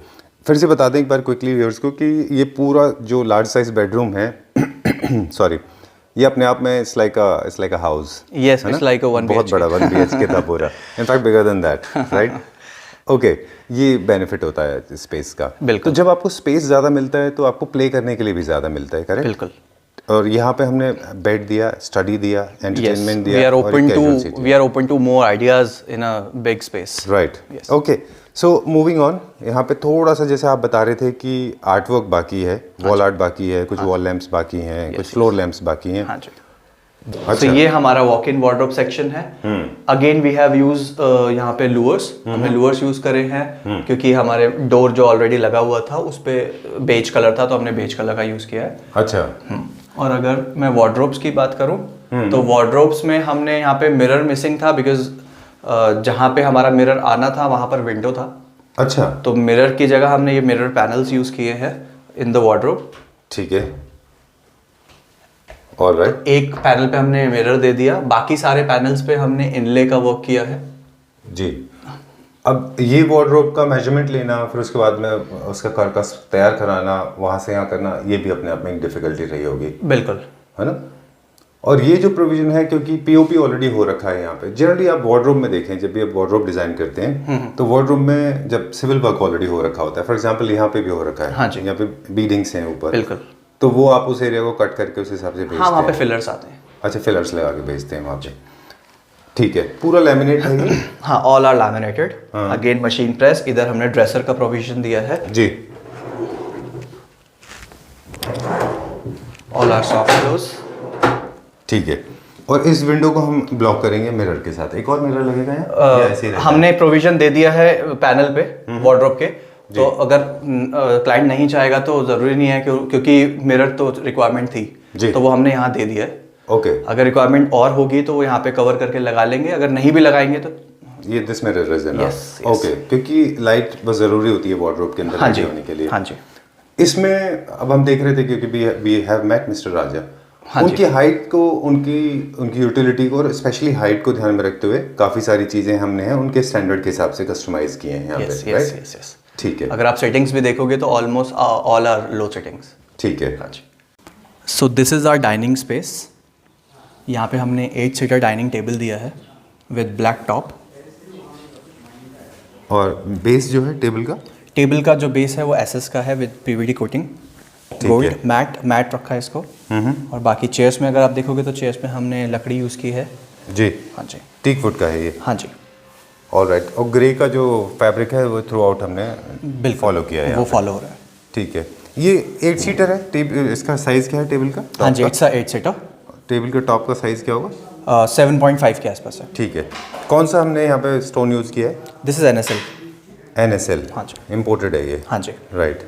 फिर से बता दें एक बार क्विकली व्यूअर्स को कि ये पूरा जो लार्ज साइज बेडरूम है सॉरी, ये अपने आप में it's like a house. Yes, it's like अ 1 बहुत बड़ा 1 BHK था पूरा, in fact bigger than that, right? Okay, ये बेनिफिट होता है स्पेस का। बिल्कुल। तो जब आपको स्पेस ज़्यादा मिलता है तो आपको प्ले करने के लिए भी ज़्यादा मिलता है, करेक्ट? बिल्कुल। और यहाँ पे हमने बेड दिया, स्टडी दिया, एंटरटेनमेंट दिया, we are open to more ideas in a big space. Right, okay. So moving on, यहाँ पे थोड़ा सा जैसे आप बता रहे थे कि आर्ट वर्क बाकी है, वॉल आर्ट बाकी है, कुछ वॉल लैंप्स बाकी हैं, कुछ फ्लोर लैंप्स बाकी हैं। हाँ जी। अच्छा। तो ये हमारा वॉक इन वार्डरोब सेक्शन है। अगेन वी हैव यूज यहाँ पे लूअर्स, हमने लूअर्स यूज करे हैं क्योंकि हमारे डोर जो ऑलरेडी लगा हुआ था उस पे बेज कलर था तो हमने बेज कलर का यूज किया है। अच्छा। और अगर मैं वार्डरोब्स की बात करूँ तो वार्डरोब्स में हमने यहाँ पे मिरर मिसिंग था बिकॉज जहाँ पे हमारा मिरर आना था वहाँ पर विंडो था। अच्छा। तो मिरर की जगह हमने ये मिरर पैनल्स यूज किए हैं इन द वार्डरोब। ठीक है, ऑलराइट। एक पैनल पे हमने मिरर दे दिया, बाकी सारे पैनल्स पे हमने इनले का वर्क किया है। जी। अब ये वार्डरोब का मेजरमेंट लेना, फिर उसके बाद में उसका कार्कस तैयार कराना, वहाँ से यहाँ करना, ये भी अपने आप में एक डिफिकल्टी रही होगी। बिल्कुल, है ना? और ये जो प्रोविजन है, क्योंकि पीओपी ऑलरेडी हो रखा है यहाँ पे, जनरली आप वार्डरोब में देखें, जब भी आप वार्डरोब डिजाइन करते हैं तो वार्डरोब में जब सिविल वर्क ऑलरेडी हो रखा होता है, फॉर एग्जांपल यहाँ पे भी हो रखा है। हाँ जी। यहाँ पे बीडिंग्स हैं ऊपर। बिल्कुल। तो वो आप उस एरिया को कट करके उस हिसाब से भेजते हैं? हाँ, वहाँ पे फिलर्स आते हैं। अच्छा, फिलर्स लगा के भेजते हैं वहाँ पे। ठीक है, पूरा लैमिनेट है ये? हाँ, all are laminated. Again machine press. इधर हमने ड्रेसर का प्रोविजन दिया है जी। All are soft close. ठीक है। और इस विंडो को हम ब्लॉक करेंगे मिरर के साथ। एक और मिरर लगेगा यहाँ या ऐसे ही रहेगा? हमने प्रोविजन दे दिया है पैनल पे वार्डरोब के। तो अगर क्लाइंट नहीं चाहेगा तो जरूरी नहीं है क्योंकि मिरर तो रिक्वायरमेंट थी जी। तो वो हमने यहाँ दे दिया है। ओके। अगर रिक्वायरमेंट और होगी तो वो यहाँ पे कवर करके लगा लेंगे, अगर नहीं भी लगाएंगे तो ये this mirror is enough. Yes, yes. Okay, क्योंकि लाइट बहुत जरूरी होती है वार्डरोब के अंदर हाँ जी, होने के लिए। हाँ जी। इसमें अब हम देख रहे थे क्योंकि वी हैव मेट मिस्टर राजा, हाँ उनकी हाइट को, उनकी यूटिलिटी को और स्पेशली हाइट को ध्यान में रखते हुए काफी सारी चीजें हमने हैं उनके स्टैंडर्ड के हिसाब से कस्टमाइज किए हैं यहाँ पे, राइट? ठीक है। अगर आप सेटिंग्स भी देखोगे तो almost all are low settings. ठीक है। हाँ जी। So this is our dining space. यहाँ पे हमने 8 सीटर डाइनिंग टेबल दिया है विद ब्लैक टॉप। और बेस जो है टेबल का जो बेस है वो एसएस का है with PVD coating, gold matte रखा है इसको। और बाकी चेयर्स में अगर आप देखोगे तो चेयर्स में हमने लकड़ी यूज़ की है जी। हाँ जी। टीक वुड का है ये? हाँ जी। ऑलराइट। और ग्रे का जो फैब्रिक है वो थ्रू आउट हमने फॉलो किया है, वो फॉलो हो रहा है। ठीक है। ये 8 सीटर है। इसका साइज क्या है टेबल का? हाँ जी, इट्स 8 सीटर। टेबल का टॉप का साइज क्या होगा? 7.5 के आसपास है। ठीक है। कौन सा हमने यहाँ पे स्टोन यूज़ किया है? This is NSL। हाँ जी, इम्पोर्टेड है ये? हाँ जी। राइट,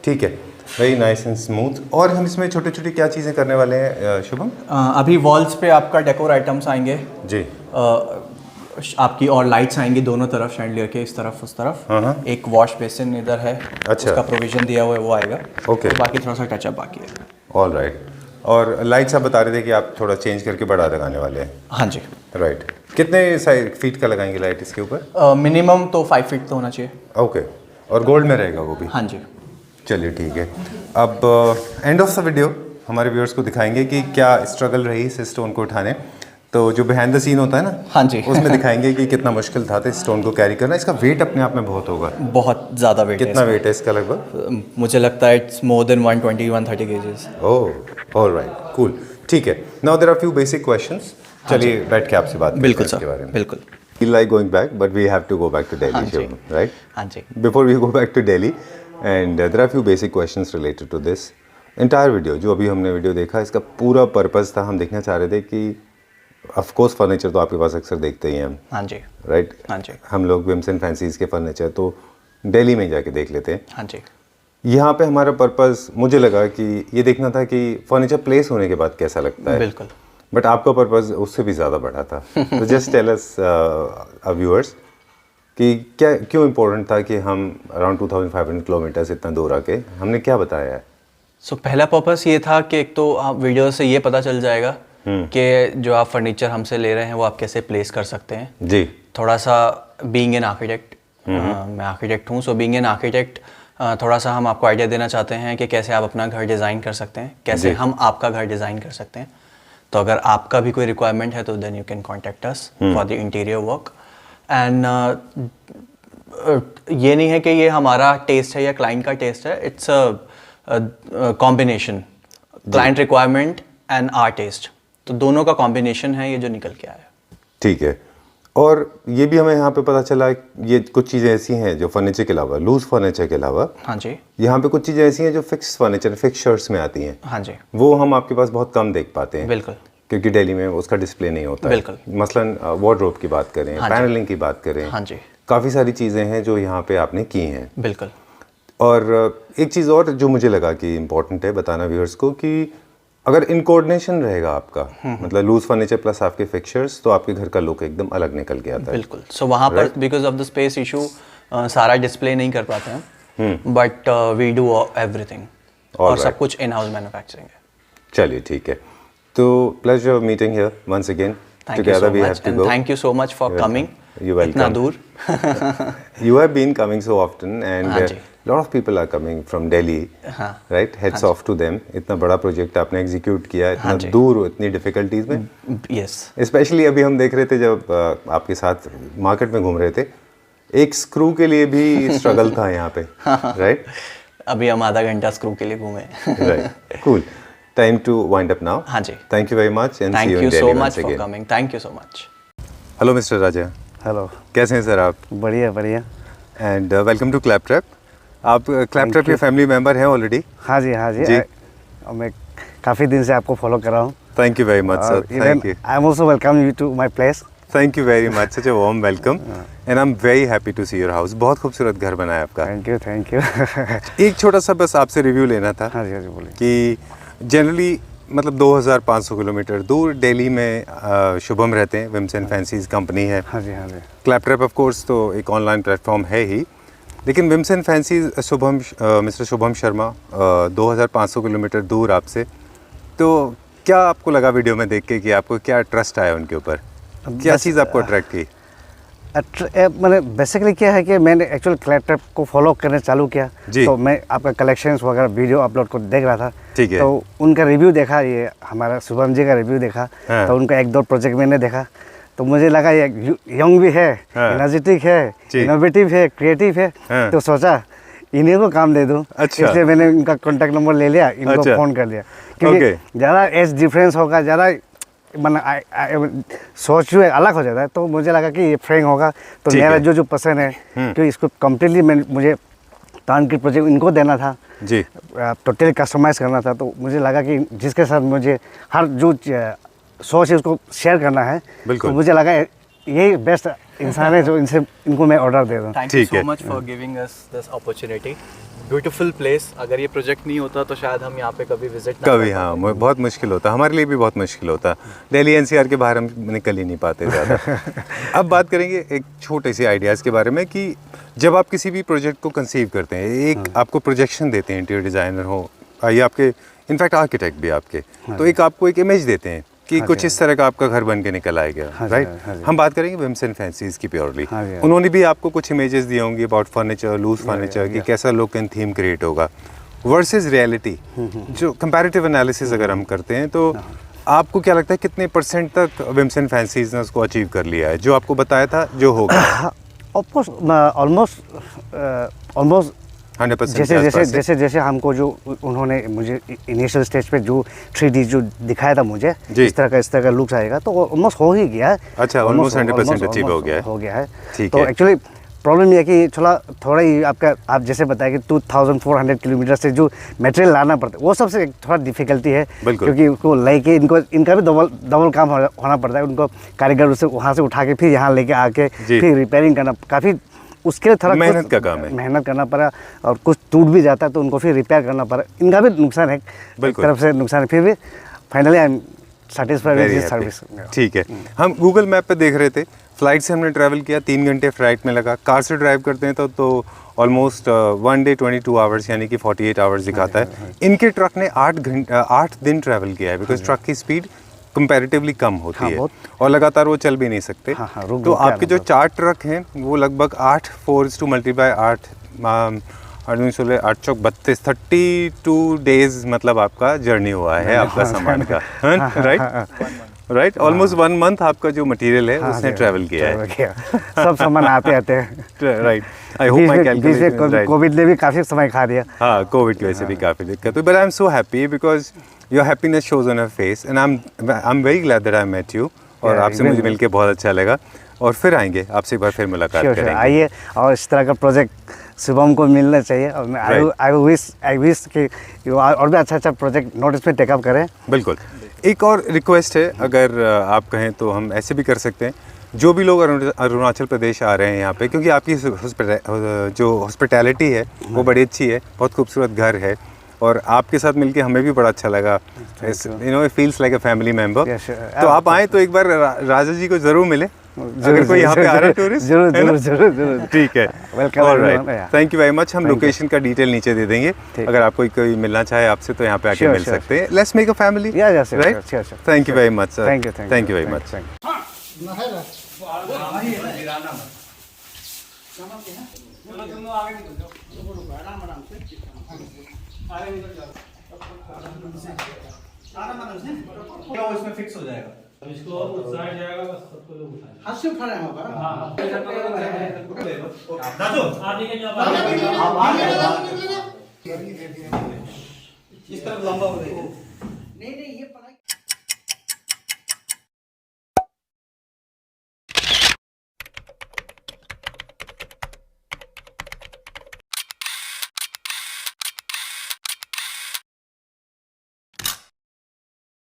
ठीक है। Very nice and smooth. और हम इसमें छोटे छोटे क्या चीज़ें करने वाले हैं शुभम? अभी वॉल्स पे आपका डेकोर आइटम्स आएंगे जी। आपकी और लाइट्स आएंगी दोनों तरफ, शैंडलियर के इस तरफ उस तरफ। एक वॉश बेसिन इधर है, अच्छा। उसका प्रोविजन दिया हुआ है, वो आएगा। ओके। तो बाकी थोड़ा सा टचअप बाकी है। All right. और लाइट्स आप बता रहे थे कि आप थोड़ा चेंज करके बड़ा लगाने वाले हैं। हाँ जी। राइट। कितने फीट का लगाएंगे लाइट इसके ऊपर? मिनिमम तो 5 फीट तो होना चाहिए। ओके। और गोल्ड में रहेगा वो भी? हाँ जी। चलिए ठीक है। अब एंड ऑफ द वीडियो हमारे व्यूअर्स को दिखाएंगे कि क्या स्ट्रगल रही इस स्टोन को उठाने। तो जो बिहाइंड द सीन होता है ना, हाँ जी, उसमें दिखाएंगे कि कितना मुश्किल था इस स्टोन को कैरी करना। इसका वेट अपने आप में बहुत होगा। बहुत ज़्यादा वेट है। कितना वेट है इसका लगभग? मुझे लगता है it's more than 120-130 KGs. Oh all right, cool. ठीक है, now there are few basic questions. चलिए बैठ के आपसे बात बिल्कुल करते हैं इसके बारे में। बिल्कुल। feel like going back, but we have to go back to Delhi, ji. right? हाँ जी। Before we go back to Delhi, and there are few basic questions related to this entire video. जो अभी हमने video देखा, इसका पूरा purpose था, हम देखना चाह रहे थे कि ऑफ कोर्स फर्नीचर तो आपके पास अक्सर देखते ही हैं हम, हाँ जी, राइट? हाँ जी, हम लोग विम्स एंड फैंसीज के फर्नीचर तो दिल्ली में जाके देख लेते हैं। हाँ जी। यहाँ पे हमारा पर्पस मुझे लगा कि ये देखना था कि फर्नीचर प्लेस होने के बाद कैसा लगता है। बिल्कुल। बट आपका पर्पस उससे भी ज़्यादा बड़ा था। तो जस्ट टेल अस व्यूअर्स कि क्या क्यों इम्पोर्टेंट था कि हम अराउंड 2500 किलोमीटर्स इतना दूर आके हमने क्या बताया है? सो पहला पर्पस ये था कि एक तो आप वीडियो से ये पता चल जाएगा कि जो आप फर्नीचर हमसे ले रहे हैं वो आप कैसे प्लेस कर सकते हैं। जी। थोड़ा सा बीइंग एन आर्किटेक्ट, मैं आर्किटेक्ट हूँ, सो बीइंग एन आर्किटेक्ट थोड़ा सा हम आपको आइडिया देना चाहते हैं कि कैसे आप अपना घर डिज़ाइन कर सकते हैं, कैसे हम आपका घर डिज़ाइन कर सकते हैं। तो अगर आपका भी कोई रिक्वायरमेंट है तो then you can contact us for the interior work. And ये नहीं है कि ये हमारा टेस्ट है या क्लाइंट का टेस्ट है, it's a combination, client requirement and our test, तो दोनों का कॉम्बिनेशन है ये जो निकल के आया। ठीक है। और ये भी हमें यहाँ पे पता चला ये कुछ चीज़ें ऐसी हैं जो फर्नीचर के अलावा, लूज फर्नीचर के अलावा, हाँ जी, यहाँ पे कुछ चीज़ें ऐसी हैं जो फिक्स फर्नीचर, फिक्सचर्स में आती हैं। हाँ जी, वो हम आपके पास बहुत कम देख पाते हैं। बिल्कुल। क्योंकि दिल्ली में उसका डिस्प्ले नहीं होता है। बिल्कुल। मसलन वार्डरोब की बात करें, हाँ पैनलिंग की बात करें, हाँ जी, काफ़ी सारी चीज़ें हैं जो यहाँ पे आपने की हैं। बिल्कुल। और एक चीज़ और जो मुझे लगा कि इम्पोर्टेंट है बताना व्यूअर्स को कि अगर इन कोऑर्डिनेशन रहेगा आपका, मतलब लूज फर्नीचर प्लस आपके फिक्सचर्स, तो आपके घर का लुक एकदम अलग निकल के आता है। बिल्कुल। सो वहाँ पर because of the space issue सारा डिस्प्ले नहीं कर पाते हैं, बट वी डू एवरीथिंग, और सब कुछ इन हाउस मैन्युफैक्चरिंग है। चलिए ठीक है। तो pleasure meeting here once again. Thank you so much, and thank you so much for coming. You're welcome. इतना दूर। You have been coming so often, and हाँ जी। lot of people are coming from Delhi, हाँ। right? Heads off to them. इतना बड़ा project आपने execute किया, इतना हाँ जी। दूर, इतनी डिफिकल्टीज में। Yes. स्पेशली अभी हम देख रहे थे जब आपके साथ मार्केट में घूम रहे थे, एक स्क्रू के लिए भी स्ट्रगल था यहाँ पे, राइट? अभी हम आधा घंटा स्क्रू के लिए घूमे। Right, cool. Time to wind up now. हाँ जी। Thank you very much and see thank you you in so Delhi much once for again. Coming. Thank you so much. Hello mister Raja, hello, कैसे हैं sir आप? बढ़िया बढ़िया। And welcome to Claptrap. आप Claptrap के family member हैं already? हाँ जी, हाँ जी, जी। मैं काफ़ी दिन से आपको फॉलो कर रहा हूँ। Thank you very much sir, thank you. I am also welcome you to my place. Thank you very much, such a warm welcome and I am very happy to see your house. बहुत खूबसूरत घर बनाया आपका। Thank you, thank you. एक छोटा सा बस आपसे रिव्यू लेना था। हाँ जी, हाँ जी, बोलिए। कि जनरली मतलब 2500 किलोमीटर दूर दिल्ली में शुभम रहते हैं, विम्स एंड फैंसीज कंपनी है। हाँ जी, हाँ जी। क्लैपट्रैप ऑफ कोर्स तो एक ऑनलाइन प्लेटफॉर्म है ही, लेकिन whims and fancies Shubham mister Shubham Sharma 2500 kilometre दूर आपसे। तो क्या आपको लगा वीडियो में देख के कि आपको क्या ट्रस्ट आया उनके ऊपर? क्या चीज़ आपको अट्रैक्ट की? मैंने बेसिकली क्या है कि मैंने एक्चुअल क्लैपट्रैप को फॉलो करने चालू किया, जी। तो मैं आपका कलेक्शंस वगैरह वीडियो अपलोड को देख रहा था। ठीक है। तो उनका रिव्यू देखा, ये हमारा शुभम जी का रिव्यू देखा। हाँ। तो उनका एक दो प्रोजेक्ट मैंने देखा, तो मुझे लगा ये यंग भी है, हाँ। एनर्जेटिक है, जी। इनोवेटिव है, क्रिएटिव है। हाँ। तो सोचा इन्हीं को काम दे दूँ। अच्छा। इसलिए मैंने इनका कॉन्टैक्ट नंबर ले लिया, इनको अच्छा। फ़ोन कर दिया, क्योंकि ज़्यादा एज डिफरेंस होगा, ज़्यादा सोच जो है अलग हो जाता है। तो मुझे लगा कि ये फ्रेंक होगा, तो ठीक मेरा है। जो पसंद है, क्योंकि इसको कम्प्लीटली मुझे टर्नकी प्रोजेक्ट इनको देना था, जी। टोटली कस्टमाइज़ करना था। तो मुझे लगा कि जिसके साथ मुझे हर जो सोच है उसको शेयर करना है, बिल्कुल। तो मुझे लगा यही बेस्ट इंसान है जो इनको मैं ऑर्डर दे दूँ। Thank you ठीक so है। much for giving us this opportunity. Beautiful place. अगर ये प्रोजेक्ट नहीं होता तो शायद हम यहाँ पे कभी विजिट कभी, हाँ, बहुत मुश्किल होता, हमारे लिए भी बहुत मुश्किल होता। दिल्ली एनसीआर के बाहर हम निकल ही नहीं पाते ज़्यादा। अब बात करेंगे एक छोटे से आइडियाज़ के बारे में कि जब आप किसी भी प्रोजेक्ट को कंसीव करते हैं, एक आपको प्रोजेक्शन देते हैं, इंटीरियर डिज़ाइनर हो या आपके इनफैक्ट आर्किटेक्ट भी आपके, तो एक आपको एक इमेज देते हैं कि कुछ इस तरह का आपका घर बन के निकल आएगा, राइट। हम बात करेंगे विम्स एंड फैंसीज़ की प्योरली। उन्होंने भी आपको कुछ इमेजेस दी होंगी अबाउट फर्नीचर, लूज फर्नीचर, कि कैसा लुक एंड थीम क्रिएट होगा वर्सेस रियलिटी। जो कंपैरेटिव एनालिसिस अगर हम करते हैं तो आपको क्या लगता है कितने % तक विम्स एंड फैंसीज़ ने उसको अचीव कर लिया है, जो आपको बताया था जो होगा? ऑलमोस्ट 100% जैसे हमको जो उन्होंने मुझे इनिशियल स्टेज पे जो 3D जो दिखाया था मुझे, इस तरह का लुक्स आएगा, तो ऑलमोस्ट हो ही गया है। अच्छा, ऑलमोस्ट 100% अचीव हो गया है। ठीक तो है। एक्चुअली प्रॉब्लम ये है कि थोड़ा ही आपका, आप जैसे बताया कि 2400 किलोमीटर से जो मटेरियल लाना पड़ता है, वो सबसे थोड़ा डिफिकल्टी है, क्योंकि उसको लेके इनका भी डबल काम होना पड़ता है। उनको कारीगर उसे वहाँ से उठा के फिर यहाँ लेके आके फिर रिपेयरिंग करना, काफ़ी उसके लिए थोड़ा मेहनत का काम है, मेहनत करना पड़ा, और कुछ टूट भी जाता है तो उनको फिर रिपेयर करना पड़ा। इनका भी नुकसान है, एक तरफ से नुकसान है, फिर भी finally I am satisfied with this service. ठीक है। हम गूगल मैप पे देख रहे थे, फ्लाइट से हमने ट्रैवल किया, 3 घंटे फ्लाइट में लगा। कार से ड्राइव करते हैं तो ऑलमोस्ट 1 डे 22 आवर्स यानी कि 48 आवर्स दिखाता है। इनके ट्रक ने 8 दिन ट्रैवल किया है, बिकॉज ट्रक की स्पीड कंपैरेटिवली कम होती है और लगातार वो चल भी नहीं सकते। तो आपके जो 4 ट्रक हैं वो लगभग 8 चौक 32 32 डेज मतलब आपका जर्नी हुआ है आपका सामान का, राइट। ऑलमोस्ट 1 मंथ आपका जो मटेरियल है उसने ट्रैवल किया है। सब सामान आते हैं, right. I hope my calculation right. Covid ने भी काफ़ी समय खा दिया। हाँ, कोविड की वजह से भी काफ़ी दिक्कत हुई, but I am so happy because your happiness shows on your face and I am very glad that I met you. और आपसे मुझे मिलके बहुत अच्छा लगा, और फिर आएंगे आपसे एक बार फिर मुलाकात करेंगे। आइए, और इस तरह का प्रोजेक्ट शुभम को मिलना चाहिए, और मैं आई विश कि और भी अच्छा प्रोजेक्ट नोटिस में टेकअप करें। बिल्कुल। एक और रिक्वेस्ट है, अगर आप कहें तो हम ऐसे भी कर सकते हैं, जो भी लोग अरुणाचल प्रदेश आ रहे हैं यहाँ पे, क्योंकि आपकी जो हॉस्पिटैलिटी है वो बड़ी अच्छी है, बहुत खूबसूरत घर है, और आपके साथ मिलके हमें भी बड़ा अच्छा लगा। You know, it feels like a family member. तो आप आए तो एक बार राजा जी को जरूर मिले, अगर कोई यहाँ पे आ रहा है टूरिस्ट। जरूर। ठीक है, welcome. Thank you very much. हम लोकेशन का डिटेल नीचे दे देंगे, अगर आपको कोई मिलना चाहे आपसे तो यहाँ पे आके मिल सकते हैं। Let's make a family, right. Thank you very much sir, thank you very much. इसमें फिक्स हो जाएगा, इसको साइड जाएगा बस, सबको लोग उठाएंगे। हाथ से उठा रहे हैं आप? हां, दादू आप लेके जाओ, इस तरफ लंबा हो जाएगा। नहीं ये